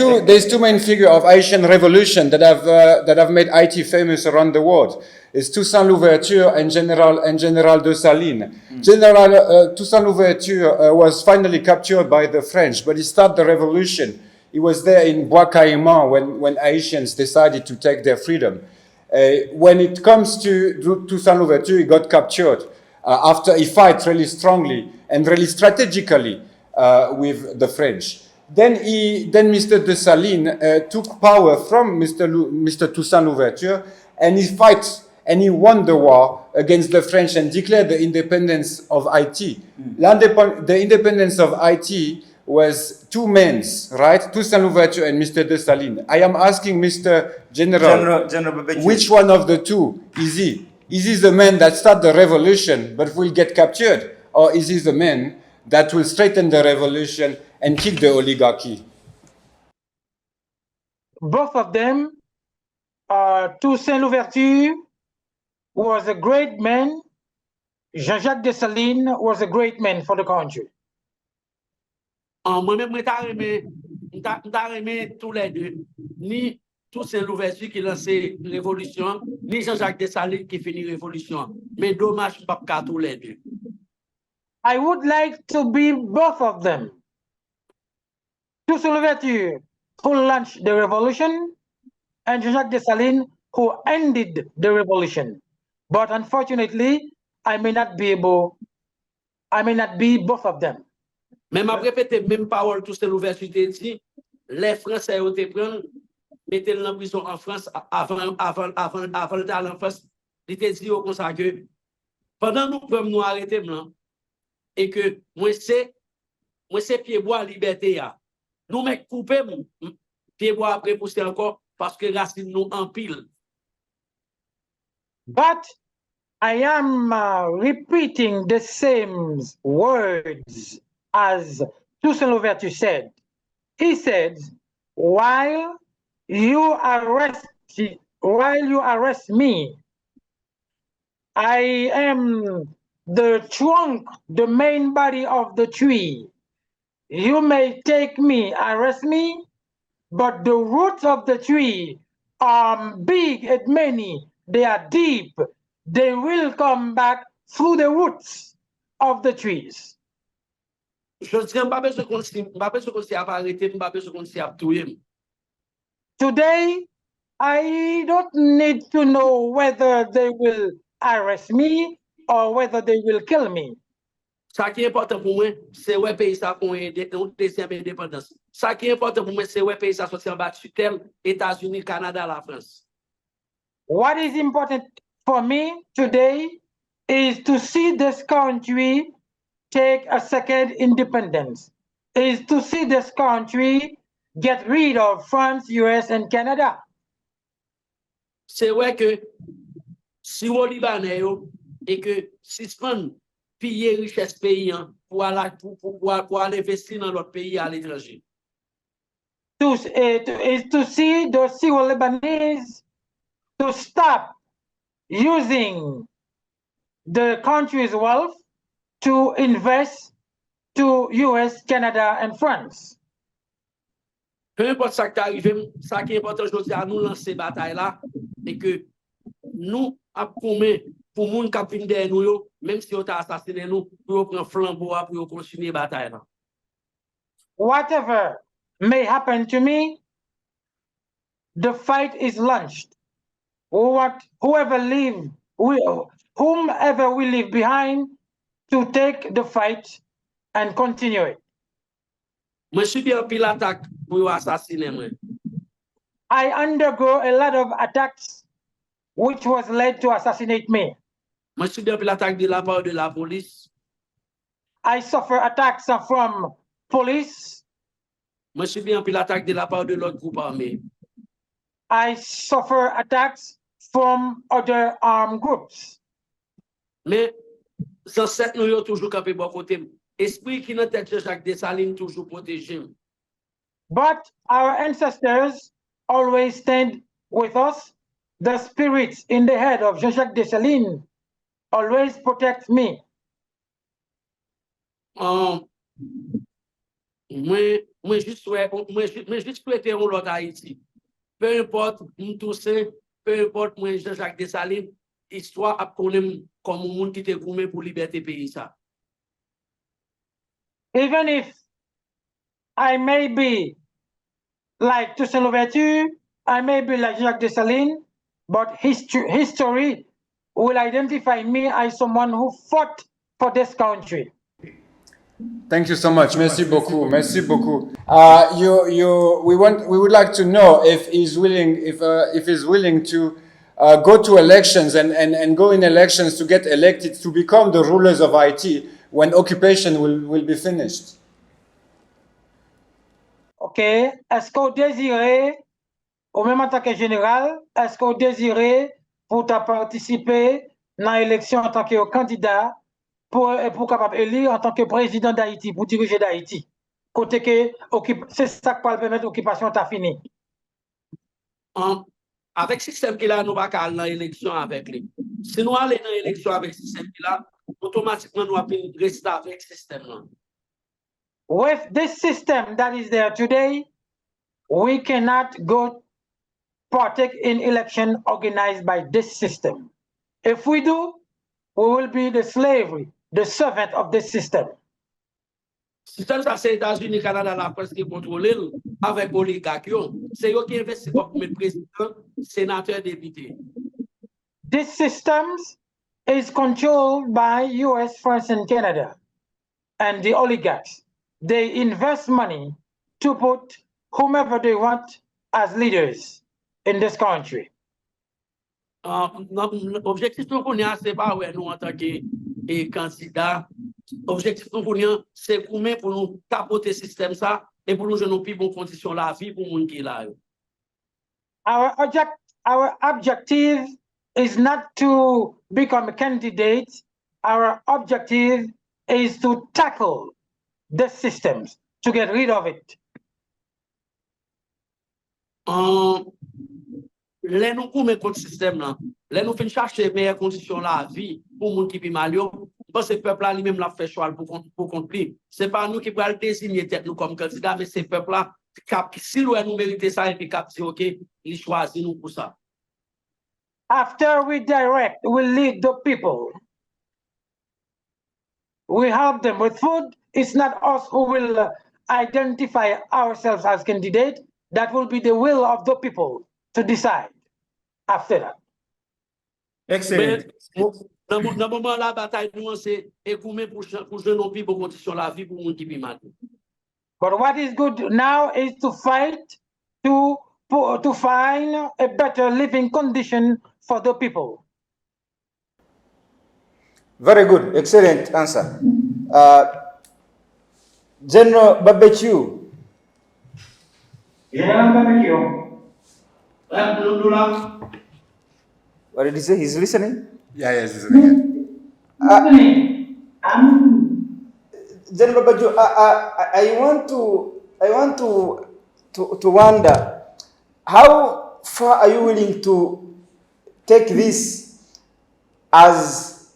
two main figures of Haitian revolution that have made IT famous around the world. It's Toussaint Louverture and General Dessalines. General Toussaint Louverture was finally captured by the French, but he started the revolution. He was there in Bois Caïman when Haitians decided to take their freedom. When it comes to Toussaint Louverture, he got captured after he fought really strongly and really strategically with the French. Then Mr. Dessalines took power from Mr. Toussaint Louverture, and he fought and he won the war against the French and declared the independence of Haiti. The independence of Haiti was two men, right? Toussaint Louverture and Mr. Dessalines. I am asking Mr. General, Gen.Barbecue. which one of the two is he? Is he the man that started the revolution but will get captured? Or is he the man that will straighten the revolution and kill the oligarchy? Both of them, Toussaint Louverture was a great man. Jean-Jacques Dessalines was a great man for the country. Moi-même, je aimé tous les deux. Ni Toussaint Louverture qui lancé révolution, ni Jean-Jacques Dessalines qui finit révolution. Mais dommage, pas tous les deux. I would like to be both of them. Toussaint Louverture, who launched the revolution, and Jean-Jacques Dessalines, who ended the revolution. But unfortunately, I may not be both of them. Mais m'a répété même parole Toussaint Louverture dit, les Français ont été prendre, mettez en prison en France avant d'aller en France. Il était dit comme ça que pendant nous arrêter et que moi c'est pied bois liberté ya. Nous mec couper pied bois après pousser encore parce que racine nous en pile. But I am repeating the same words as Toussaint Louverture said. He said, while you arrest me, I am the trunk, the main body of the tree. You may take me, arrest me, but the roots of the tree are big and many. They are deep. They will come back through the roots of the trees. Today, I don't need to know whether they will arrest me or whether they will kill me. Ça qui est important pour moi, c'est ouais pays ça pour une deuxième indépendance. Ça qui est important pour moi, c'est ouais pays ça soit en bas tutelle États-Unis, Canada, la France. What is important for me today is to see this country take a second independence, is to see this country get rid of France, US, and Canada. C'est vrai que si au Libanais et que suspend piller richesse pays pour aller investir dans l'autre pays à l'étranger. Is to see the Syro Lebanese to stop using the country's wealth to invest to US, Canada, and France. Peu importe ça qui arrive, ça qui est important aujourd'hui à nous lancer bataille là et que nous approuver pour moun k'ap vinn derrière nous même si on t'a assassiné nous pour prendre flambeau pour continuer bataille là. Whatever may happen to me, the fight is launched. Whomever we leave behind to take the fight and continue it. Moi subi un pile attaque pour assassiner moi. I undergo a lot of attacks which was led to assassinate me. Moi subi un pile attaque de la part de la police. I suffer attacks from police. Moi subi un pile attaque de la part de l'autre groupe armé. I suffer attacks from other armed groups. Mais sans cette nous yo toujours campé bon côté. Esprit qui dans tête Jean-Jacques Dessalines toujours protégé. But our ancestors always stand with us. The spirits in the head of Jean-Jacques Dessalines always protect me. Moi juste souhaiter on l'autre Haïti. Peu importe Toussaint, peu importe moi Jean-Jacques Dessalines, histoire a connaître comme monde qui te goumé pour liberté pays ça. Even if I may be like Toussaint Louverture, I may be like Jacques Dessalines, but history will identify me as someone who fought for this country. Thank you so much. Merci beaucoup. Merci beaucoup. We would like to know if he's willing to go to elections and go in elections to get elected to become the rulers of Haiti when occupation will be finished. est-ce que vous désirez, ou même en tant que général, est-ce que vous désirez pour participer dans l'élection en tant que candidat pour capable élire en tant que président d'Haïti, pour diriger d'Haïti? Côté que c'est ça qui va permettre l'occupation t'a fini. Avec le système qui a, nous ne pouvons pas aller dans l'élection avec lui. Si nous allons dans l'élection avec ce système qui a, automatiquement nous allons rester avec ce système là. With this system that is there today, we cannot go partake in election organized by this system. If we do, we will be the slavery, the servant of this system. Système ça, c'est États-Unis, Canada, la presse qui contrôle avec Oligarchs. C'est eux qui investissent pour mettre président, sénateur, député. This system is controlled by US, France, and Canada, and the oligarchs. They invest money to put whomever they want as leaders in this country. L'objectif c'est pas ouais, nous en tant que candidats. L'objectif c'est pour nous capoter le système ça et pour nous jouer nos plus bonnes conditions de la vie pour les gens qui sont là. Our objective is not to become a candidate. Our objective is to tackle the systems, to get rid of it. Les nous pour mettre contre système là, les nous fin chercher meilleures conditions de la vie pour les gens qui vivent mal. Parce que le peuple là lui-même l'a fait choix pour compter. C'est pas nous qui pourrons désigner tête nous comme candidat, mais c'est le peuple là si nous méritons ça et puis cap dit OK, il choisit nous pour ça. After we direct, we lead the people. We help them with food. It's not us who will identify ourselves as candidate. That will be the will of the people to decide after that. Excellent. Dans le moment la bataille nous c'est écoumer pour jouer nos plus bonnes conditions de la vie pour les gens qui vivent mal. But what is good now is to fight to find a better living condition for the people. Very good. Excellent answer. Gen.Barbecue. Gen.Barbecue. What did he say? He's listening? Yeah, he's listening. Gen.Barbecue, I want to wonder, how far are you willing to take this as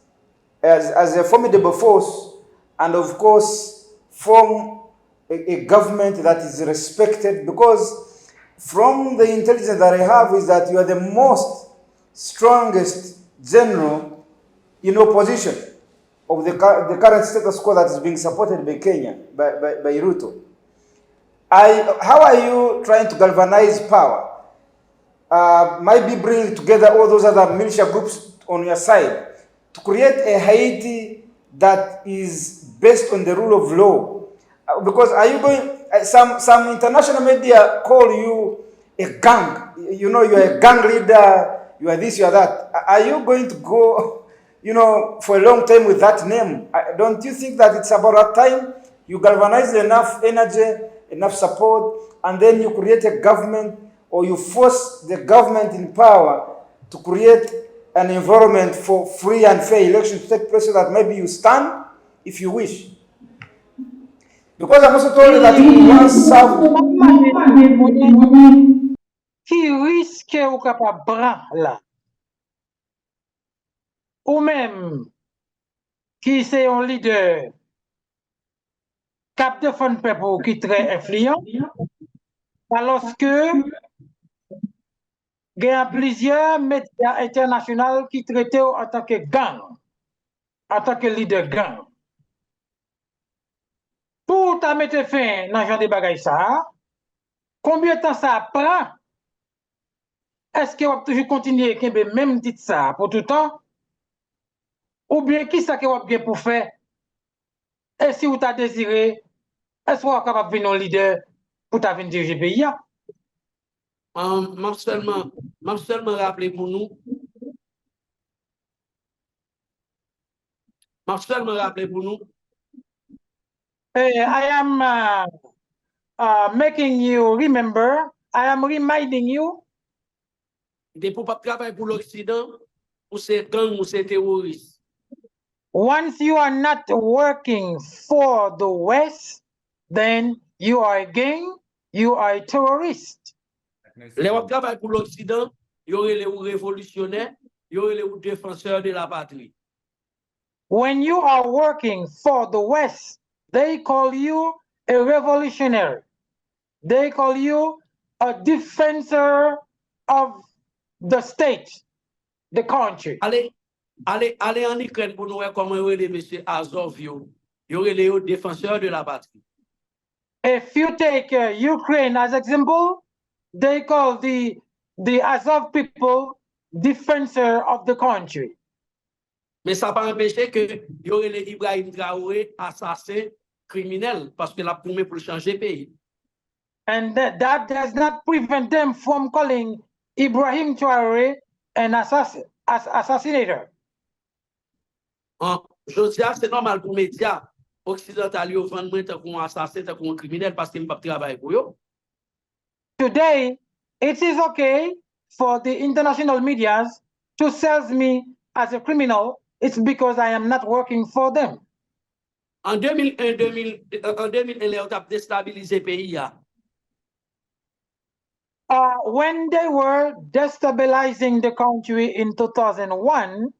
a formidable force, and of course form a government that is respected? Because from the intelligence that I have is that you are the most strongest general in opposition of the current status quo that is being supported by Kenya, by Ruto. How are you trying to galvanize power? Maybe bring together all those other militia groups on your side to create a Haiti that is based on the rule of law. Because are you going, some international media call you a gang. You know, you are a gang leader, you are this, you are that. Are you going to go, for a long time with that name? Don't you think that it's about that time you galvanize enough energy, enough support, and then you create a government, or you force the government in power to create an environment for free and fair elections to take place, so that maybe you stand if you wish? Because I'm also told that you once served. Qui risque ou capable bran là? Ou même qui c'est un leader cap de fond peuple qui très influent, alors que il y a plusieurs médias internationaux qui traitent en tant que gang, en tant que leader gang. Pour ta mettre fin dans ce genre de bagaille ça, combien de temps ça prend? Est-ce que vous avez toujours continué à même dire ça pour tout le temps? Ou bien qui ça que vous avez pour faire? Et si vous avez désiré, est-ce que vous êtes capable de venir un leader pour venir diriger le pays? Je seulement rappeler pour nous. I am making you remember, I am reminding you, De pour pas travailler pour l'Occident, ou c'est gang, ou c'est terroriste. once you are not working for the West, then you are a gang, you are a terrorist. Les gens qui travaillent pour l'Occident, il y aurait les révolutionnaires, il y aurait les défenseurs de la patrie. When you are working for the West, they call you a revolutionary. They call you a defensor of the state, the country. Allez en Ukraine pour nous voir comment les messieurs Azov, il y aurait les défenseurs de la patrie. If you take Ukraine as example, they call the Azov people defensor of the country. Mais ça pas empêcher que il y aurait les Ibrahim Traoré assassins criminels parce que la promet pour changer pays. And that does not prevent them from calling Ibrahim Traoré an assassinator. Je dis, c'est normal pour les médias occidentaux de vendre tant qu'on assassin, tant qu'on criminel parce qu'ils ne peuvent pas travailler pour eux. Today, it is okay for the international medias to sell me as a criminal. It's because I am not working for them. En 2001, ils ont déstabilisé le pays. When they were destabilizing the country in 2001,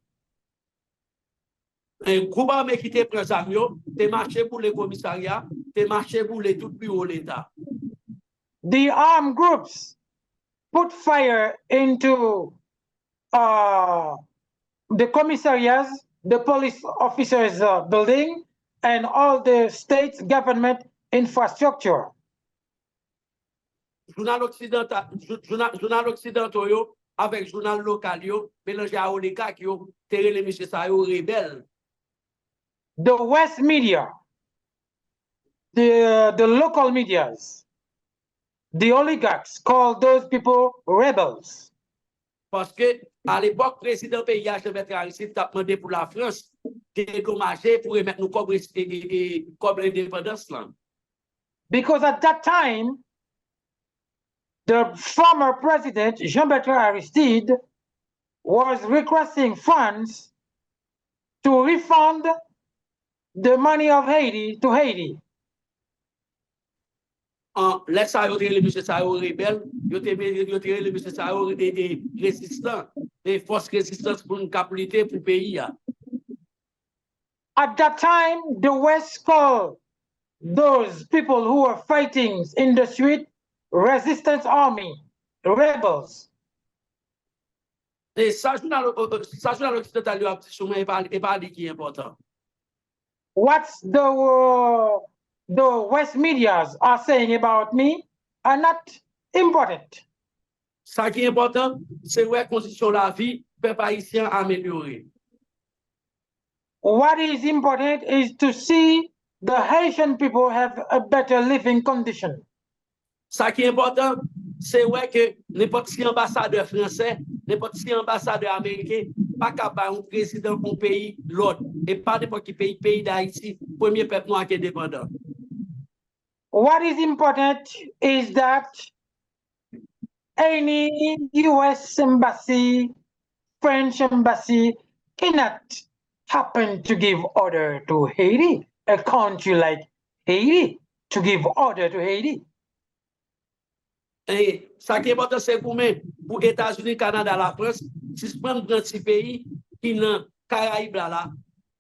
un groupe armé qui était pris ça, te marché pour les commissariats, te marché pour les tout bureaux de l'État. the armed groups put fire into the commissariats, the police officers' building, and all the state's government infrastructure. Journal occidental yo, avec journal local yo, mélangé à oligarques yo, terre les messieurs ça yo rebelles. The West media, the local medias, the oligarchs call those people rebels. Parce que à l'époque, président pays Jean-Baptiste Aristide a demandé pour la France dédommager pour remettre nous comme l'indépendance là. Because at that time, the former president, Jean-Baptiste Aristide, was requesting funds to refund the money of Haiti to Haiti. Laisse ça yo les messieurs ça yo rebelles, yo les messieurs ça yo des résistants, des forces résistantes pour une capacité pour pays. At that time, the West called those people who were fighting in the street resistance army, rebels. Et ça journal occidental yo a soumis pas qui est important. What's the West medias are saying about me are not important. Ça qui est important, c'est ouais condition la vie, peuple haïtien améliorer. What is important is to see the Haitian people have a better living condition. Ça qui est important, c'est ouais que n'importe qui ambassadeur français, n'importe qui ambassadeur américain, pas capable un président pour pays l'autre et pas n'importe qui pays d'Haïti, premier peuple noir qui est dépendant. What is important is that any US embassy, French embassy cannot happen to give order to Haiti, a country like Haiti, to give order to Haiti. Et ça qui est important, c'est pour États-Unis, Canada, la France, si je prends un petit pays qui dans Caraïbes là,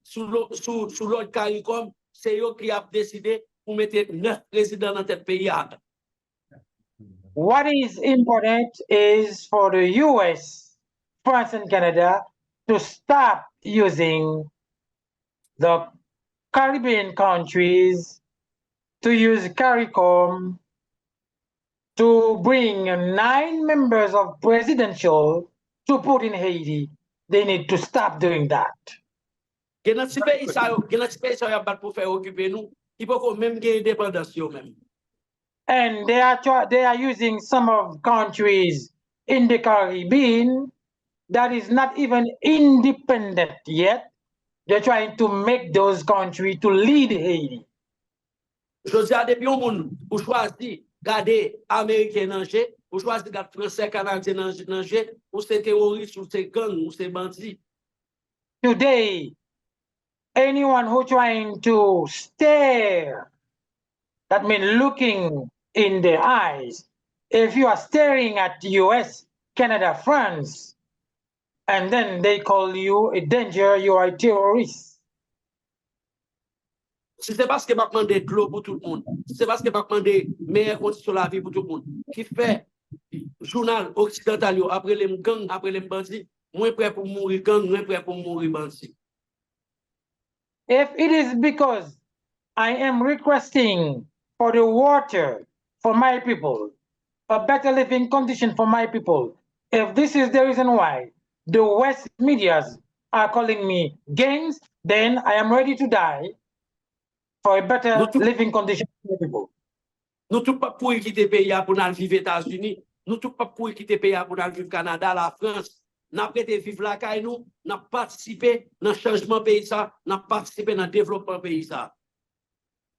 sous l'autre CARICOM, c'est eux qui ont décidé pour mettre 9 présidents dans ce pays. What is important is for the US, France, and Canada to stop using the Caribbean countries to use CARICOM to bring 9 members of presidential to put in Haiti. They need to stop doing that. Et dans ce pays, ça y a pas pour faire occuper nous, il faut même gagner indépendance même. And they are using some of countries in the Caribbean that is not even independent yet. They're trying to make those countries to lead Haiti. Je dis à depuis un monde pour choisir garder américain danger, pour choisir garder français canadien danger, ou c'est terroriste, ou c'est gang, ou c'est bandit. Today, anyone who trying to stare, that means looking in the eyes, if you are staring at the US, Canada, France, and then they call you a danger, you are a terrorist. Si c'est parce que je demande de l'eau pour tout le monde, si c'est parce que je demande meilleures conditions de la vie pour tout le monde, qui fait journal occidental après les gangs, après les bandits, moins prêt pour mourir gang, moins prêt pour mourir bandit. If it is because I am requesting for the water for my people, a better living condition for my people, if this is the reason why the West medias are calling me gangs, then I am ready to die for a better living condition for my people. Nous tous pas pour quitter le pays pour aller vivre aux États-Unis, nous tous pas pour quitter le pays pour aller vivre au Canada, la France. Nous avons prêté vivre là, nous avons participé dans le changement pays, nous avons participé dans le développement pays.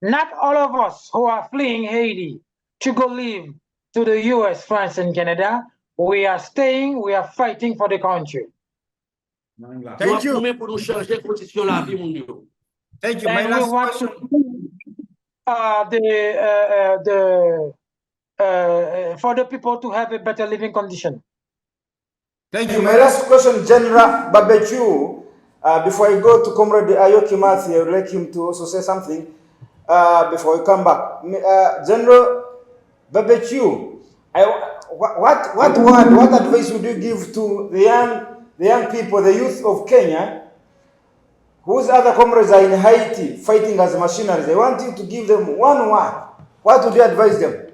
Not all of us who are fleeing Haiti to go live to the US, France, and Canada. We are staying, we are fighting for the country. Thank you. Pour nous changer condition la vie, mon Dieu. Thank you. My And we last want question. for the people to have a better living condition. Thank you. My last question, Gen.Barbecue. Before I go to Comrade Ayoki Matthew, I would like him to also say something before we come back. Gen.Barbecue, what advice would you give to the young people, the youth of Kenya, whose other comrades are in Haiti fighting as machineries? I want you to give them one word. What would you advise them?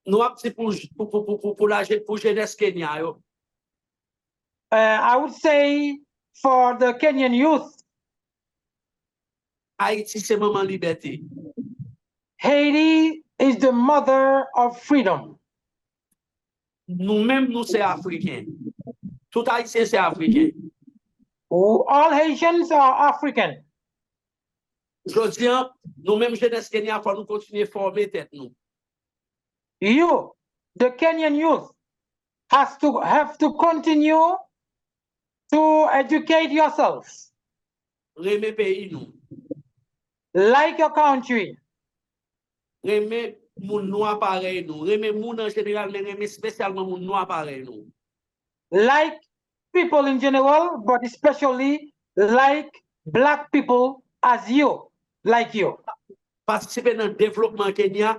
Nous avons pour la jeunesse Kenya. I would say for the Kenyan youth, Haïti, c'est maman liberté. Haiti is the mother of freedom. Nous-mêmes, nous, c'est Africains. Tout Haïtien, c'est Africain. All Haitians are African. Je dis, nous-mêmes, jeunesse Kenya, il faut nous continuer à former tête nous. You, the Kenyan youth, have to continue to educate yourselves. Remer pays nous. Like your country. Remer moun noir pareil nous. Remer moun en général, mais remer spécialement moun noir pareil nous. Like people in general, but especially like black people as you, like you. Participer dans le développement Kenya,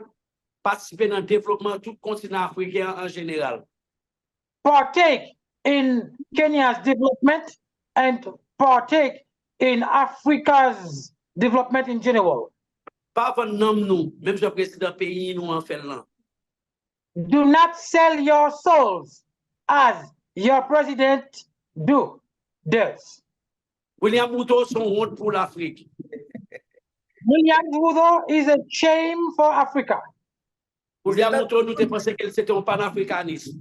participer dans le développement tout continent africain en général. Partake in Kenya's development and partake in Africa's development in general. Pas avant nous, même le président pays nous en fait là. Do not sell your souls as your president does. William Ruto son honte pour l'Afrique. William Ruto is a shame for Africa. William Ruto nous te pensé que c'était un panafricaniste.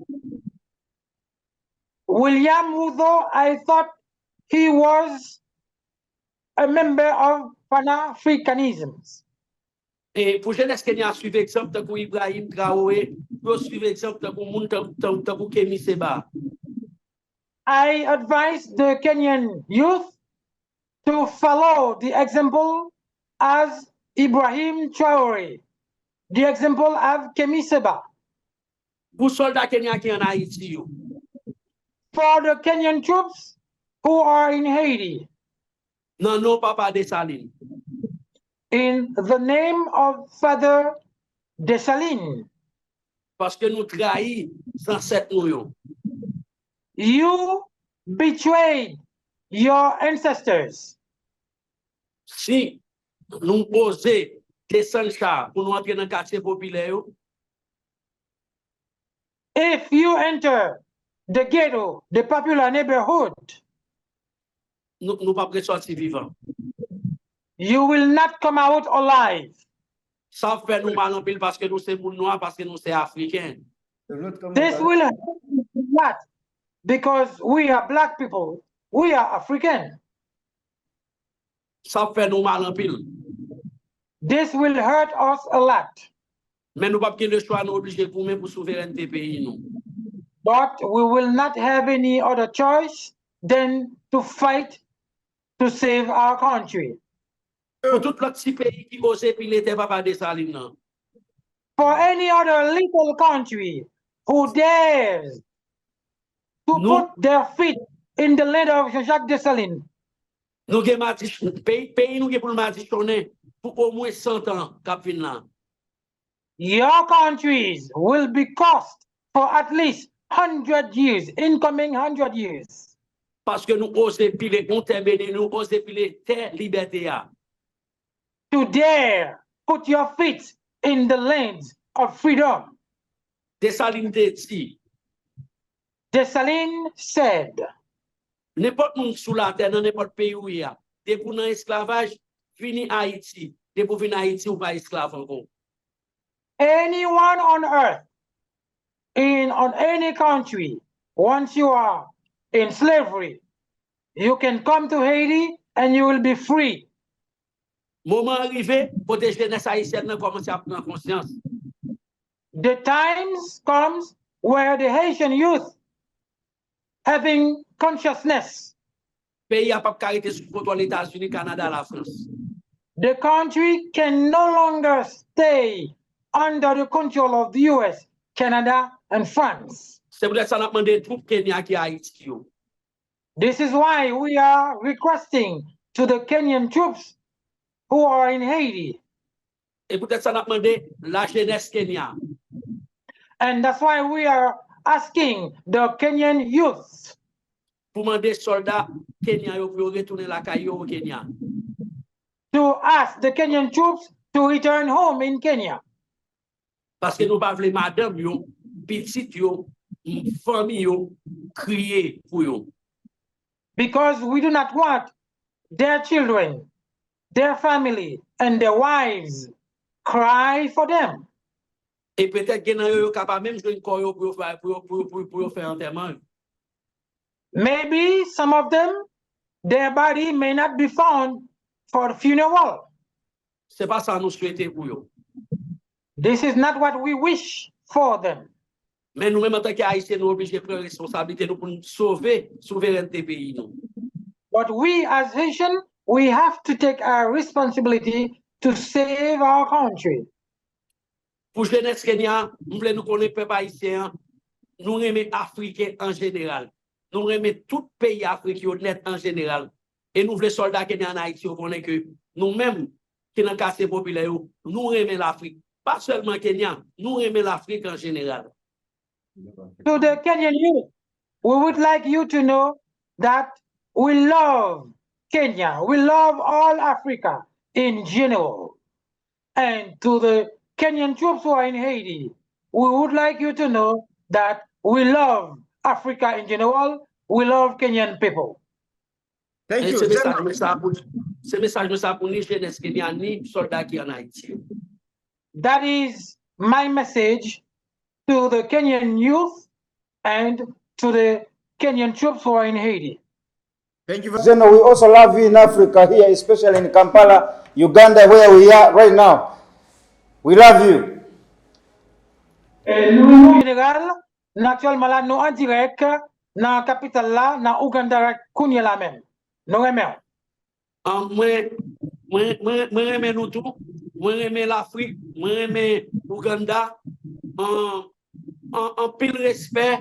William Ruto, I thought he was a member of Pan-Africanism. Et pour jeunesse Kenya suivre exemple pour Ibrahim Traoré, pour suivre exemple pour moun pour Kemi Seba. I advise the Kenyan youth to follow the example as Ibrahim Traoré, the example of Kemi Seba. Pour soldats Kenya qui en Haïti yo. For the Kenyan troops who are in Haiti. Non, non, Papa Dessalines. In the name of Father Dessalines. Parce que nous trahis ancêtres nous yo. You betrayed your ancestors. Si nous posons des chars pour nous entrer dans le quartier populaire, if you enter the ghetto, the popular neighborhood, nous pas prêts sortir vivants. You will not come out alive. Ça fait nous mal en pile parce que nous sommes noirs, parce que nous sommes africains. This will happen not because we are black people, we are African. Ça fait nous mal en pile. This will hurt us a lot. Mais nous pas le choix, nous obligés pour même pour souveraineté pays nous. But we will not have any other choice than to fight to save our country. Pour tout l'autre petit pays qui ose piler tes papa de saline non. For any other little country who dares to put their feet in the land of Jean-Jacques Dessalines, nous gen pays nous gen pour matichonner pour au moins 100 ans cap fin là. your countries will be cost for at least 100 years, incoming 100 years. Parce que nous osons piler, nous osons piler terre liberté. To dare put your feet in the lands of freedom. Dessalines dit. Dessalines said, N'importe où sous la terre, dans n'importe pays où il y a, des pour un esclavage, fini Haïti. Des pour venir Haïti ou pas esclave encore. anyone on earth, on any country, once you are in slavery, you can come to Haiti and you will be free. Moment arrivé, pour des jeunesses haïtiennes commencer à prendre conscience. The times comes where the Haitian youth having consciousness. Pays a pas carité sous contrôle des États-Unis, Canada, la France. The country can no longer stay under the control of the US, Canada, and France. C'est pour ça qu'on a demandé troupes Kenya qui Haïti. This is why we are requesting to the Kenyan troops who are in Haiti. Et peut-être ça qu'on a demandé la jeunesse Kenya. And that's why we are asking the Kenyan youth Pour demander soldats Kenya pour retourner la caille au Kenya. to ask the Kenyan troops to return home in Kenya. Parce que nous pas voulons madame yo, petite yo, famille yo, crier pour yo. Because we do not want their children, their family, and their wives cry for them. Et peut-être que yo capable même jouer encore yo pour faire enterrement. Maybe some of them, their body may not be found for the funeral. C'est pas ça nous souhaiter pour yo. This is not what we wish for them. Mais nous-mêmes en tant qu'Haïtiens, nous obligés de prendre responsabilité pour nous sauver la souveraineté pays nous. But we as Haitian, we have to take our responsibility to save our country. Pour jeunesse Kenya, nous voulons nous connaître peuple haïtien, nous aimons Africains en général. Nous aimons tout pays africain honnête en général. Et nous voulons soldats Kenya en Haïti, nous connaissons que nous-mêmes, qui dans le quartier populaire, nous aimons l'Afrique. Pas seulement Kenya, nous aimons l'Afrique en général. To the Kenyan youth, we would like you to know that we love Kenya, we love all Africa in general. And to the Kenyan troops who are in Haiti, we would like you to know that we love Africa in general, we love Kenyan people. Thank Et you. ce message pour les jeunesses Kenya, ni soldats qui en Haïti. That is my message to the Kenyan youth and to the Kenyan troops who are in Haiti. Thank you. General, we also love you in Africa here, especially in Kampala, Uganda, where we are right now. We love you. Nous, général, naturellement là, nous en direct, dans la capitale là, dans Uganda, Kounia la même. Nous aimons. Moi, j'aime nous tous. Moi, j'aime l'Afrique. Moi, j'aime l'Ouganda. En pile respect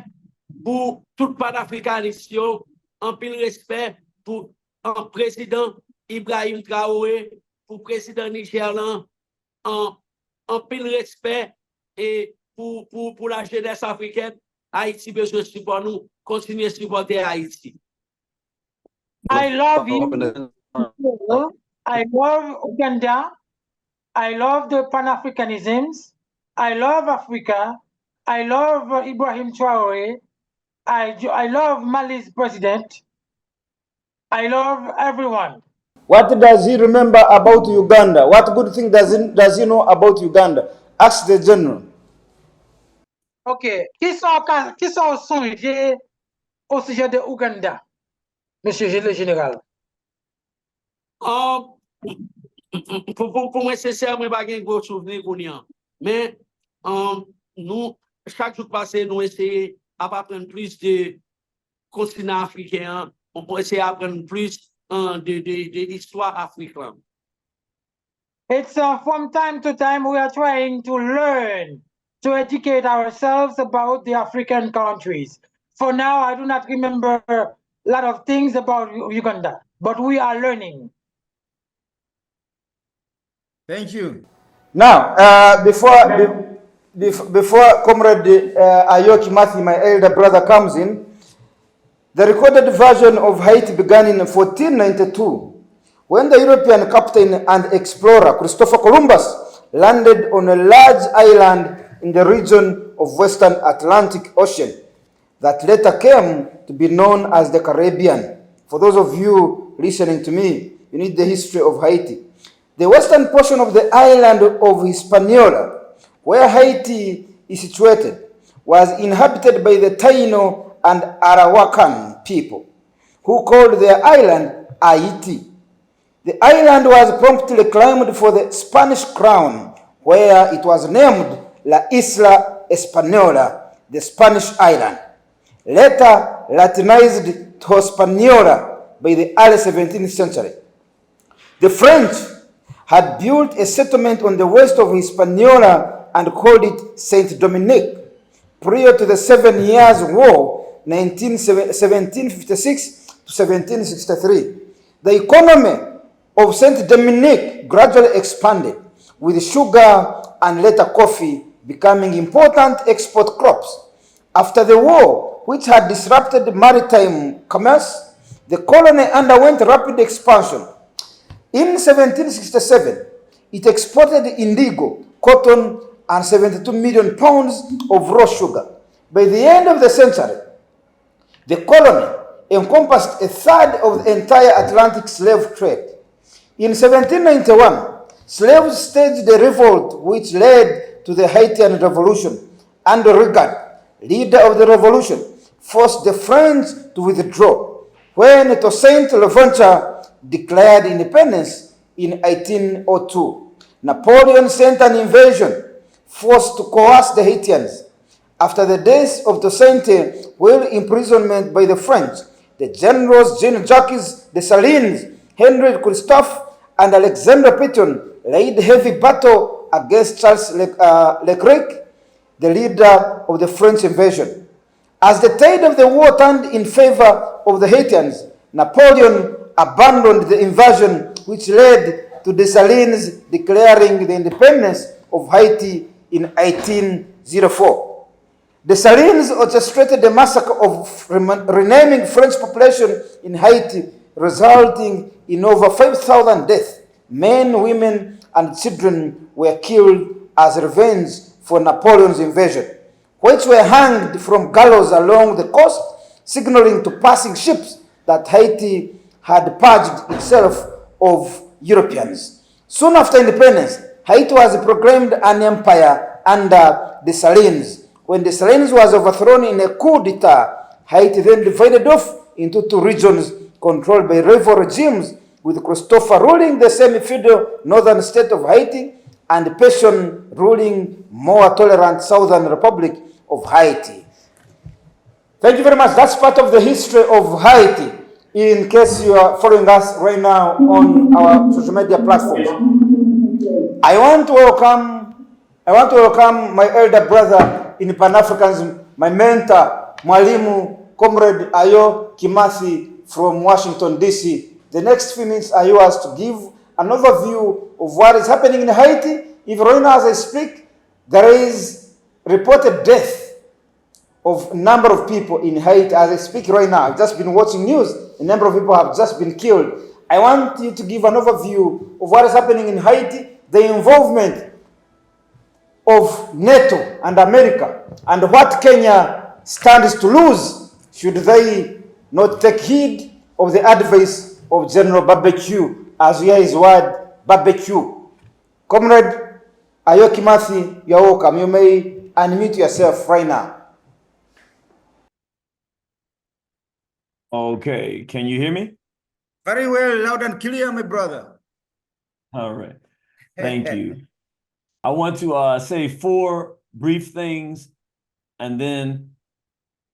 pour tout panafricanisme. En pile respect pour un président Ibrahim Traoré, pour le président Nigérian. En pile respect et pour la jeunesse africaine. Haïti besoin de support nous. Continuez à supporter Haïti. I love you. I love Uganda. I love the Pan-Africanisms. I love Africa. I love Ibrahim Traoré. I love Mali's president. I love everyone. What does he remember about Uganda? What good thing does he know about Uganda? Ask the general. OK. Qui sont songés au sujet de Uganda, monsieur le général? Pour moi, sincèrement, je n'ai pas de gros souvenir qu'on y a. Mais nous, chaque jour passé, nous essayons d'apprendre plus de continent africain, on peut essayer d'apprendre plus de l'histoire africaine. It's from time to time we are trying to learn, to educate ourselves about the African countries. For now, I do not remember a lot of things about Uganda, but we are learning. Thank you. Now, before Comrade Ayoki Mathi, my elder brother, comes in, the recorded version of Haiti began in 1492 when the European captain and explorer Christopher Columbus landed on a large island in the region of Western Atlantic Ocean that later came to be known as the Caribbean. For those of you listening to me, you need the history of Haiti. The western portion of the island of Hispaniola, where Haiti is situated, was inhabited by the Taino and Arawakan people, who called their island Haiti. The island was promptly claimed for the Spanish crown, where it was named La Isla Española, the Spanish island, later Latinized to Hispaniola by the early 17th century. The French had built a settlement on the west of Hispaniola and called it Saint Dominique. Prior to the 7 Years' War, 1756 to 1763, the economy of Saint Dominique gradually expanded, with sugar and later coffee becoming important export crops. After the war, which had disrupted maritime commerce, the colony underwent rapid expansion. In 1767, it exported indigo, cotton, and 72 million pounds of raw sugar. By the end of the century, the colony encompassed a third of the entire Atlantic slave trade. In 1791, slaves staged a revolt which led to the Haitian Revolution, and Rigaud, leader of the revolution, forced the French to withdraw. When Toussaint Louverture declared independence in 1802, Napoleon sent an invasion forced to coerce the Haitians. After the death of Toussaint, while imprisonment by the French, the generals Jean-Jacques Dessalines, Henry Christophe, and Alexander Pétion laid heavy battle against Charles Leclerc, the leader of the French invasion. As the tide of the war turned in favor of the Haitians, Napoleon abandoned the invasion, which led to Dessalines declaring the independence of Haiti in 1804. Dessalines orchestrated the massacre of renaming French population in Haiti, resulting in over 5,000 deaths. Men, women, and children were killed as revenge for Napoleon's invasion, which were hanged from gallows along the coast, signaling to passing ships that Haiti had purged itself of Europeans. Soon after independence, Haiti was proclaimed an empire under Dessalines. When Dessalines was overthrown in a coup d'etat, Haiti then divided off into two regions controlled by rival regimes, with Christopher ruling the semi-feudal northern state of Haiti and Pétion ruling more tolerant southern republic of Haiti. Thank you very much. That's part of the history of Haiti, in case you are following us right now on our social media platforms. I want to welcome my elder brother in Pan-Africanism, my mentor, Mwalimu, Comrade Ayo Kimathi from Washington, D.C. The next few minutes are yours to give an overview of what is happening in Haiti. If right now as I speak, there is reported death of a number of people in Haiti as I speak right now. I've just been watching news. A number of people have just been killed. I want you to give an overview of what is happening in Haiti, the involvement of NATO and America, and what Kenya stands to lose should they not take heed of the advice of Gen.Barbecue, as we hear his word, barbecue. Comrade Ayo Kimathi, you are welcome. You may unmute yourself right now. Okay, can you hear me? Very well, loud and clear, my brother. All right. Thank you. I want to say 4 brief things, and then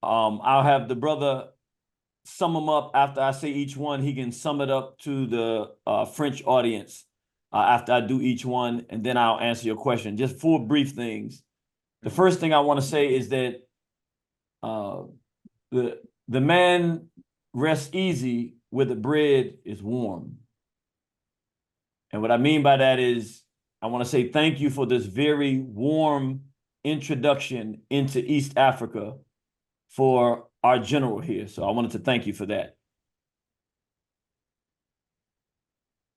I'll have the brother sum them up after I say each one. He can sum it up to the French audience after I do each one, and then I'll answer your question. Just 4 brief things. The first thing I want to say is that the man rests easy where the bread is warm. And what I mean by that is I want to say thank you for this very warm introduction into East Africa for our general here. So I wanted to thank you for that.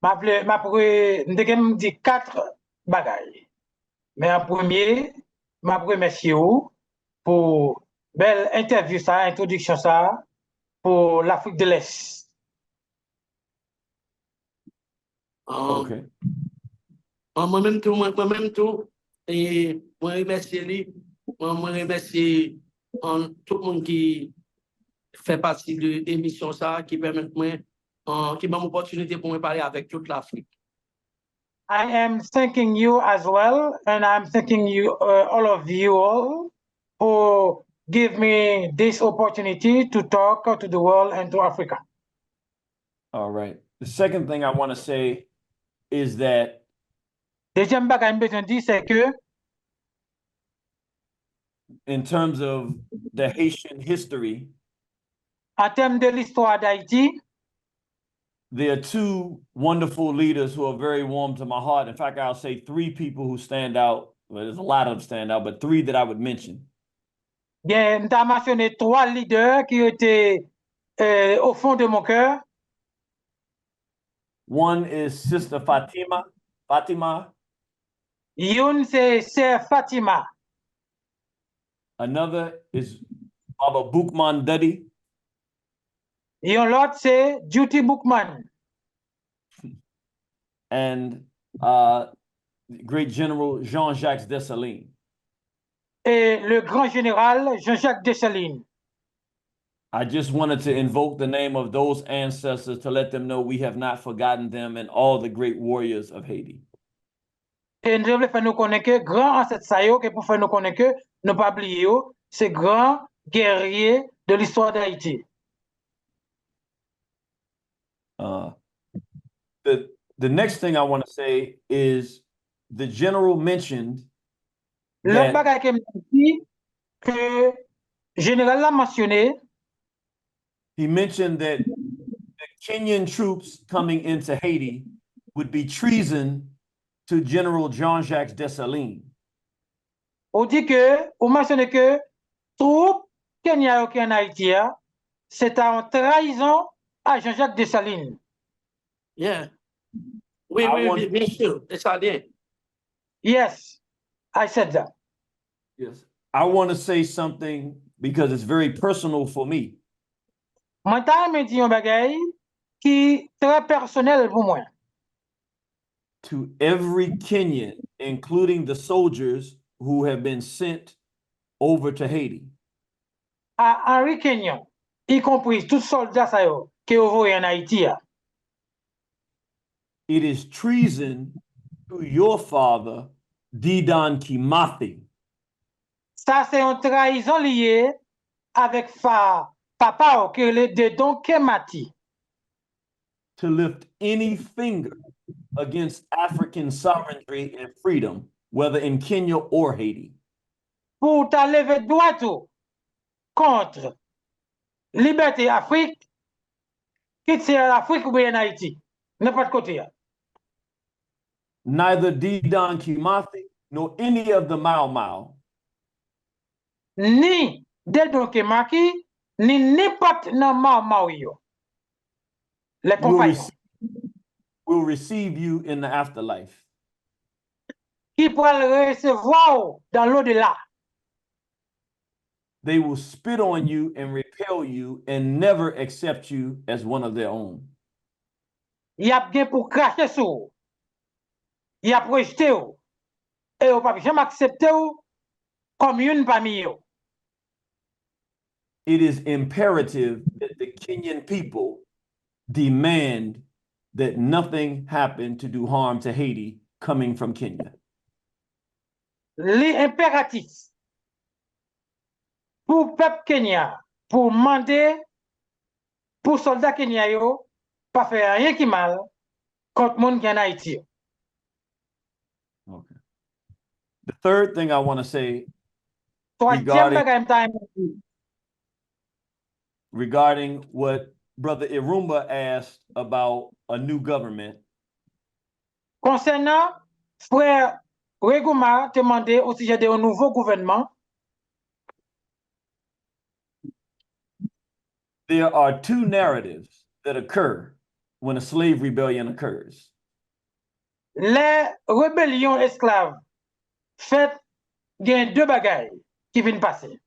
Ma di 4 bagailles. Mais en premier, ma remercie vous pour belle interview ça, introduction ça pour l'Afrique de l'Est. Okay. Moi-même tout, et moi remercie lui, moi remercie tout le monde qui fait partie de l'émission ça, qui permet moi, qui m'a l'opportunité pour me parler avec toute l'Afrique. I am thanking you as well, and I'm thanking you, all of you all, who give me this opportunity to talk to the world and to Africa. All right. The second thing I want to say is that Deuxième bagage que je dis, c'est que in terms of the Haitian history, en termes de l'histoire d'Haïti, there are 2 wonderful leaders who are very warm to my heart. In fact, I'll say 3 people who stand out. Well, there's a lot of them stand out, but 3 that I would mention. bien, tu as mentionné 3 leaders qui étaient au fond de mon cœur. One is Sister Fatima. Une, c'est Sœur Fatima. Another is Baba Boukman Duddy. Et l'autre, c'est Duty Bookman. And great General Jean-Jacques Dessalines. Et le grand général Jean-Jacques Dessalines. I just wanted to invoke the name of those ancestors to let them know we have not forgotten them and all the great warriors of Haiti. Et nous devons faire nous connaître que grand ancêtre ça yo, que pour faire nous connaître que nous pas oublier yo, c'est grand guerrier de l'histoire d'Haïti. The next thing I want to say is the general mentioned L'autre that bagage que me dit que général l'a mentionné, he mentioned that the Kenyan troops coming into Haiti would be treason to General Jean-Jacques Dessalines. on dit que, on mentionne que troupe Kenya qui en Haïti, c'est en trahison à Jean-Jacques Dessalines. Yeah. Oui, bien sûr, c'est ça bien. Yes, I said that. Yes. I want to say something because it's very personal for me. Moi, me dit un bagay qui très personnel pour moi. To every Kenyan, including the soldiers who have been sent over to Haiti. À Henri Kenyan, y compris tous soldats ça yo qui envoyé en Haïti. It is treason to your father, Didan Kimathi. Ça c'est une trahison liée avec papa qui est le Dedon Kemati. To lift any finger against African sovereignty and freedom, whether in Kenya or Haiti. Pour ta lever droit tout contre liberté Afrique, qui c'est l'Afrique ou bien Haïti, n'importe côté. Neither Didan Kimathi nor any of the Mau Mau Ni Dedon Kemati, ni n'importe nan Mau yo. Les compagnons. will receive you in the afterlife. Qui pourra le recevoir dans l'au-delà. They will spit on you and repel you and never accept you as one of their own. Y a bien pour cracher sur. Y a projeté ou. Et ou pas jamais accepté ou comme une parmi yo. It is imperative that the Kenyan people demand that nothing happened to do harm to Haiti coming from Kenya. Les impératifs pour peuple Kenya, pour demander pour soldats Kenya yo, pas faire rien qui mal contre monde qui en Haïti. Okay. The third thing I want to say Troisième regarding what Brother Irumba asked about a new government. Concernant frère Regouma demandé au sujet d'un nouveau gouvernement, there are two narratives that occur when a slave rebellion occurs. les rébellions esclaves faites, il y a deux bagailles qui viennent passer.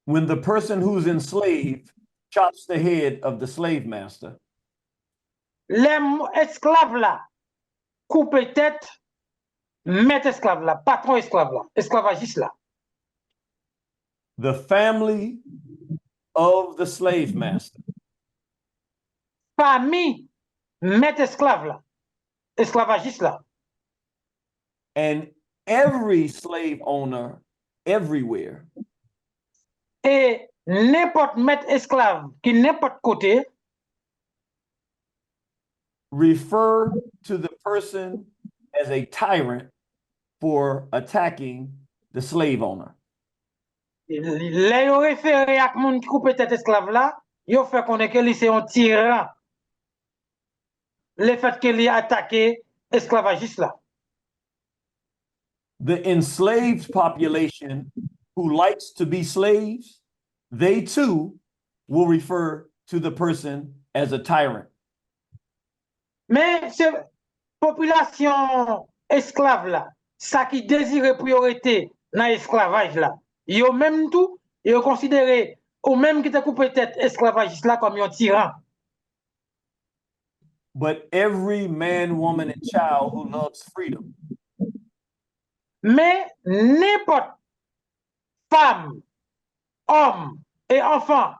When the person who's enslaved chops the head of the slave master, Les esclaves là, coupent tête, maître esclave là, patron esclave là, esclavagiste là. the family of the slave master Famille, maître esclave là, esclavagiste là. and every slave owner everywhere Et n'importe maître esclave qui n'importe côté refer to the person as a tyrant for attacking the slave owner. les yo référé à moun qui coupe tête esclave là, yo fait connaître que lui c'est un tyran. Le fait que lui attaqué esclavagiste là. The enslaved population who likes to be slaves, they too will refer to the person as a tyrant. Mais c'est population esclave là, ça qui désire priorité dans l'esclavage là, yo même tout, yo considéré ou même qui te coupe tête esclavagiste là comme un tyran. But every man, woman, and child who loves freedom Mais n'importe femme, homme et enfant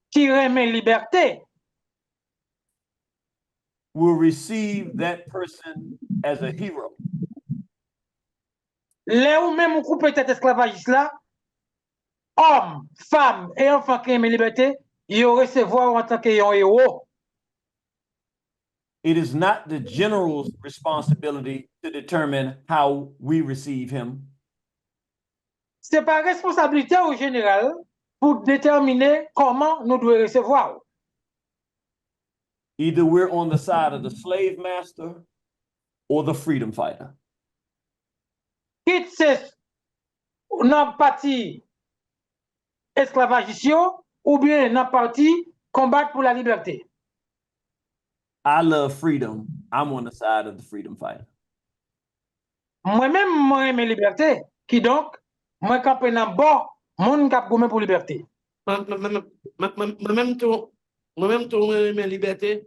qui remet liberté will receive that person as a hero. les ou même coupe tête esclavagiste là, homme, femme et enfant qui remet liberté, yo recevoir en tant qu'un héros. It is not the general's responsibility to determine how we receive him. C'est pas responsabilité au général pour déterminer comment nous devons recevoir. Either we're on the side of the slave master or the freedom fighter. Quitte c'est dans parti esclavagiste ou bien dans parti combattre pour la liberté. I love freedom. I'm on the side of the freedom fighter. Moi-même, moi aime liberté, qui donc, moi campé dans bon, moun k'ap goumé pour liberté. Moi-même tout, j'aime liberté,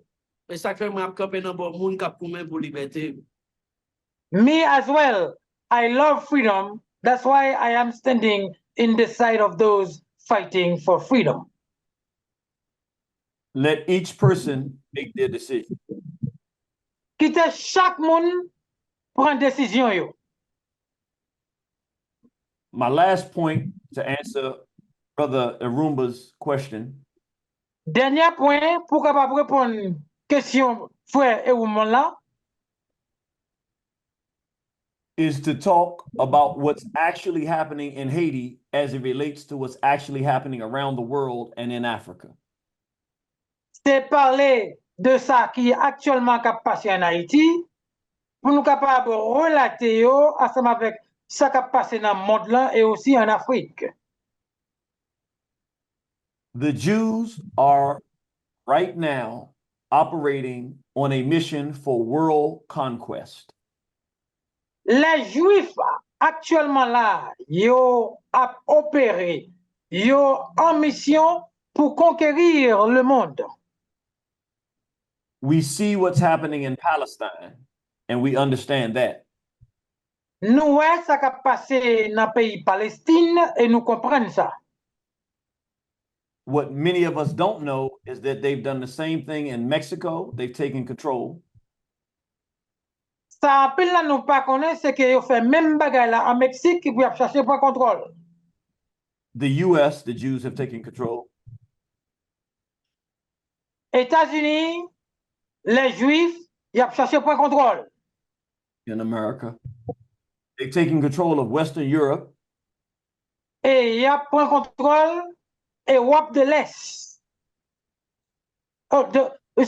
mais ça fait moi camper dans bon monde qui a pour liberté. Me as well, I love freedom. That's why I am standing in the side of those fighting for freedom. Let each person make their decision. Quitte chaque moun prend décision yo. My last point to answer Brother Irumba's question Dernier point pour capable répondre question frère et woman là, is to talk about what's actually happening in Haiti as it relates to what's actually happening around the world and in Africa. c'est parler de ça qui est actuellement passé en Haïti pour nous capables relater yo ensemble avec ça qui passé dans le monde là et aussi en Afrique. The Jews are right now operating on a mission for world conquest. Les Juifs actuellement là, yo a opéré, yo en mission pour conquérir le monde. We see what's happening in Palestine, and we understand that. Nous ouais ça qui passé dans le pays Palestine et nous comprenons ça. what many of us don't know is that they've done the same thing in Mexico. They've taken control. Ça pile là nous pas connaît c'est que yo fait même bagay là en Mexique pour chercher pour contrôle. The US, the Jews have taken control. États-Unis, les Juifs, y a cherché pour contrôle. In America. They've taken control of Western Europe. Et y a pour contrôle Europe de l'Est. Oh, you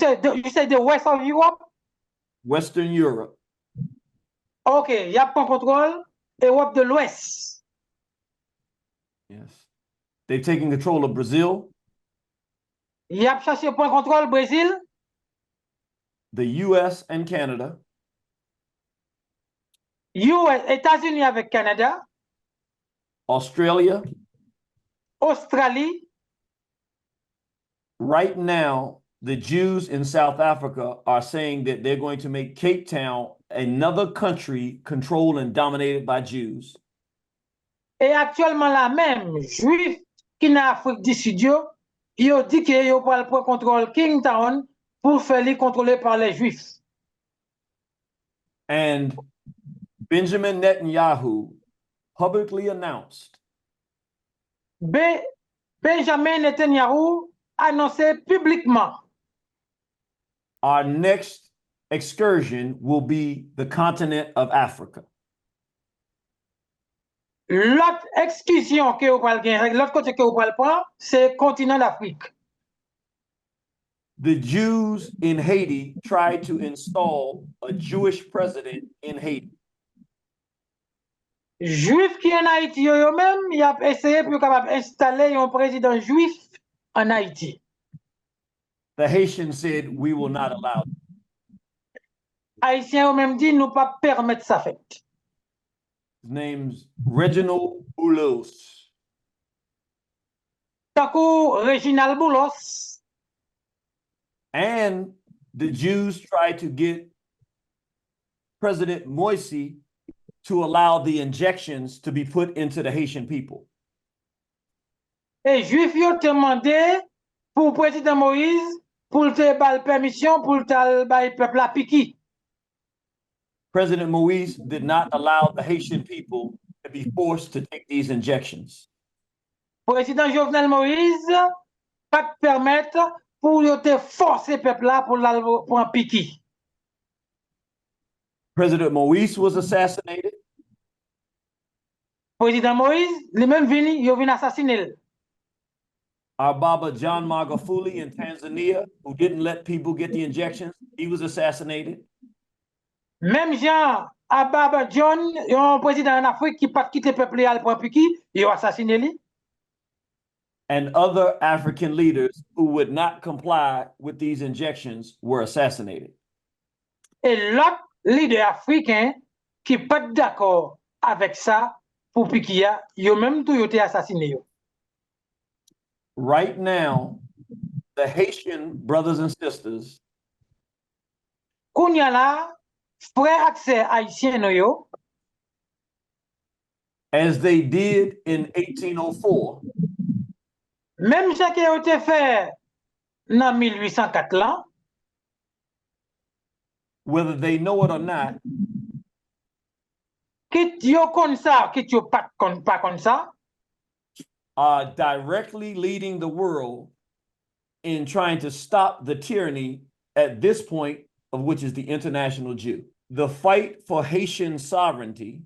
say the west of Europe? Western Europe. Okay, y a pour contrôle Europe de l'Ouest. Yes. They've taken control of Brazil. Y a cherché pour contrôle Brésil. The US and Canada. États-Unis avec Canada. Australia. Australie. Right now, the Jews in South Africa are saying that they're going to make Cape Town another country controlled and dominated by Jews. Et actuellement la même, Juifs qui en Afrique du Sud, yo dit que yo pral prendre contrôle King Town pour faire les contrôler par les Juifs. And Benjamin Netanyahu publicly announced Benjamin Netanyahu annoncé publiquement our next excursion will be the continent of Africa. l'autre excursion que vous pral gagner, l'autre côté que vous pral prendre, c'est continent d'Afrique. The Jews in Haiti tried to install a Jewish president in Haiti. Juifs qui en Haïti yo même, y a essayé pour capable installer un président juif en Haïti. The Haitians said, we will not allow it. Haïtiens ont même dit nous pas permettre ça fait. His name's Reginald Boulos. Takou Reginald Boulos. And the Jews tried to get President Moïse to allow the injections to be put into the Haitian people. Et Juifs ont demandé pour président Moïse pour te bal permission pour te bal peuple à piquer. President Moïse did not allow the Haitian people to be forced to take these injections. Président Jovenel Moïse pas permettre pour te forcer peuple là pour en piquer. President Moïse was assassinated. Président Moïse lui-même vient assassiner. Our Baba John Magufuli in Tanzania, who didn't let people get the injections, he was assassinated. Même Jean Ababa John, un président en Afrique qui pas quitter peuple à pour piquer, il a assassiné lui. And other African leaders who would not comply with these injections were assassinated. Et l'autre leader africain qui pas d'accord avec ça pour piquer, yo même tout été assassiné yo. Right now, the Haitian brothers and sisters Kounya la, frère accès haïtien no yo, as they did in 1804, même ça qui a été fait dans 1804 là, whether they know it or not, qui yo kon ça, qui yo pas kon ça, are directly leading the world in trying to stop the tyranny at this point, of which is the international Jew. The fight for Haitian sovereignty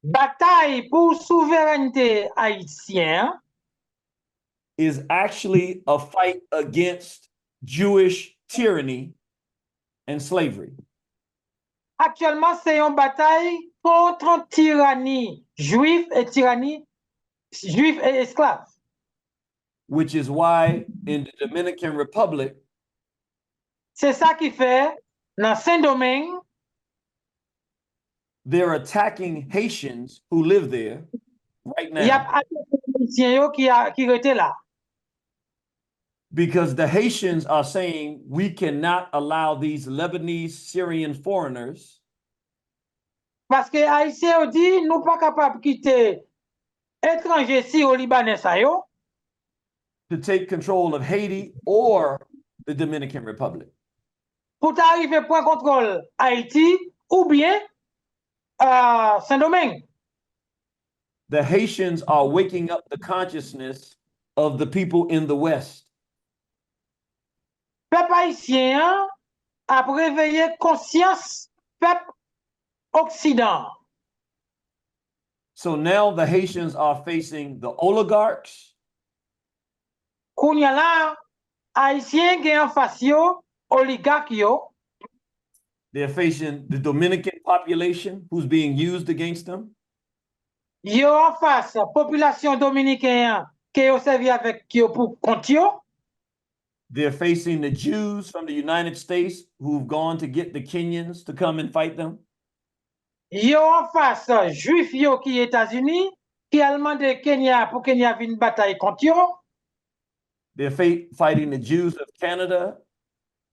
bataille pour souveraineté haïtien is actually a fight against Jewish tyranny and slavery. Actuellement, c'est une bataille contre tyrannie juive et tyrannie juive et esclave. Which is why in the Dominican Republic, C'est ça qui fait, dans Saint-Domingue, they're attacking Haitians who live there right il y a now Haïtiens qui étaient là. because the Haitians are saying we cannot allow these Lebanese Syrian foreigners Parce que Haïtiens ont dit, nous pas capables de quitter étrangers si au Libanais ça yo, to take control of Haiti or the Dominican Republic. Pour arriver point contrôle Haïti ou bien Saint-Domingue. The Haitians are waking up the consciousness of the people in the West. Peuple haïtien a réveillé conscience peuple occident. So now the Haitians are facing the oligarchs. Kounya la, haïtien gen en face yo, oligarque yo. They're facing the Dominican population who's being used against them. Yo en face population dominicaine qui yo servi avec yo pour compte yo. They're facing the Jews from the United States who've gone to get the Kenyans to come and fight them. Yo en face juif yo qui États-Unis qui a demandé Kenya pour Kenya vienne bataille contre yo. They're fighting the Jews of Canada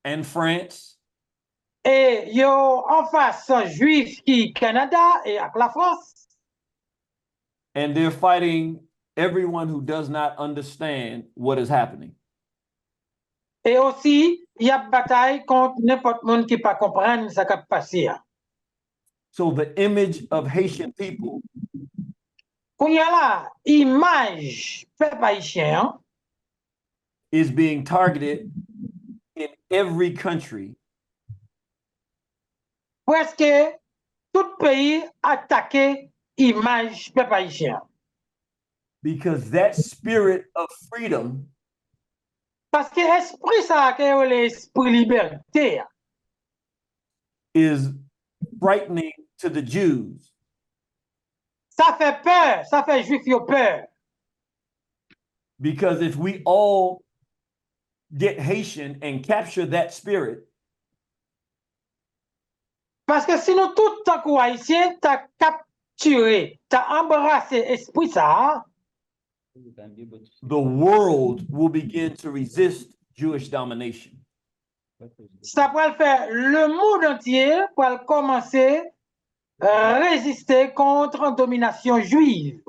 and France. Et yo en face juif qui Canada et avec la France. And they're fighting everyone who does not understand what is happening. Et aussi, il y a bataille contre n'importe monde qui pas comprendre ce qui a passé. So the image of Haitian people Qu'on y a là, image peuple haïtien is being targeted in every country presque tout pays attaqué image peuple haïtien. because that spirit of freedom Parce que esprit ça que l'esprit liberté is frightening to the Jews. ça fait peur, ça fait juif yo peur. Because if we all get Haitian and capture that spirit, Parce que si nous tout tant que haïtien t'a capturé, t'a embrassé esprit ça, the world will begin to resist Jewish domination. ça va faire le monde entier pour commencer à résister contre une domination juive.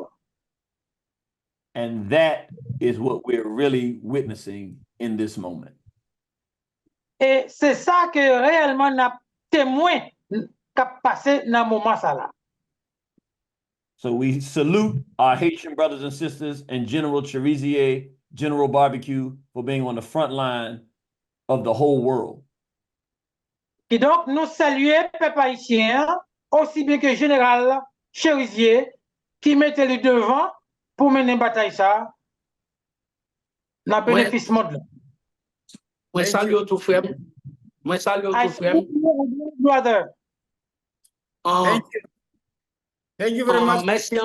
And that is what we're really witnessing in this moment. Et c'est ça que réellement n'a témoin qu'a passé dans le moment ça là. So we salute our Haitian brothers and sisters and General Cherizier, Gen.Barbecue for being on the front line of the whole world. Et donc nous saluons peuple haïtien aussi bien que général Cherizier qui mettait le devant pour mener bataille ça dans le bénéfice monde. Moi salue tout frère. Moi salue tout frère. Brother. Thank you very much. Merci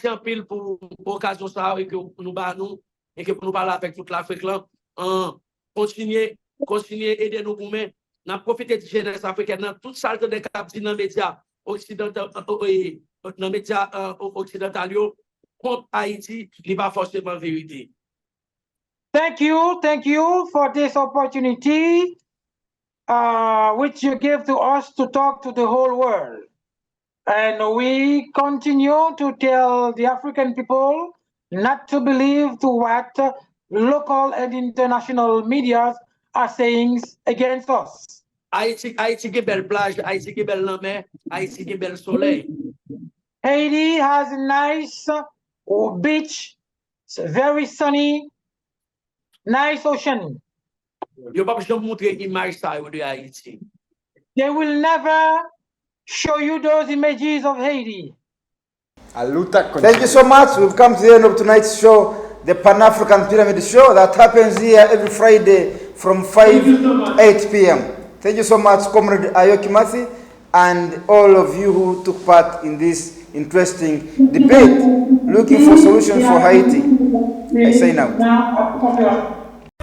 en pile pour l'occasion ça et que nous parlons et que nous parlons avec toute l'Afrique là. Continuer aider nous pour nous. N'a profiter de jeunesse africaine dans toute salle de cap dans les médias occidentaux dans les médias occidentaux contre Haïti, il va forcément vérité. Thank you for this opportunity which you give to us to talk to the whole world. And we continue to tell the African people not to believe to what local and international media are saying against us. Haïti qui belle plage, Haïti qui belle mer, Haïti qui belle soleil. Haiti has a nice beach, it's very sunny, nice ocean. Yo pas besoin montrer image ça de Haïti. They will never show you those images of Haiti. Thank you so much. We've come to the end of tonight's show, the Pan-African Pyramid Show that happens here every Friday from 5 to 8 p.m. Thank you so much, Comrade Ayoki Mathi, and all of you who took part in this interesting debate, looking for solutions for Haiti. I say now.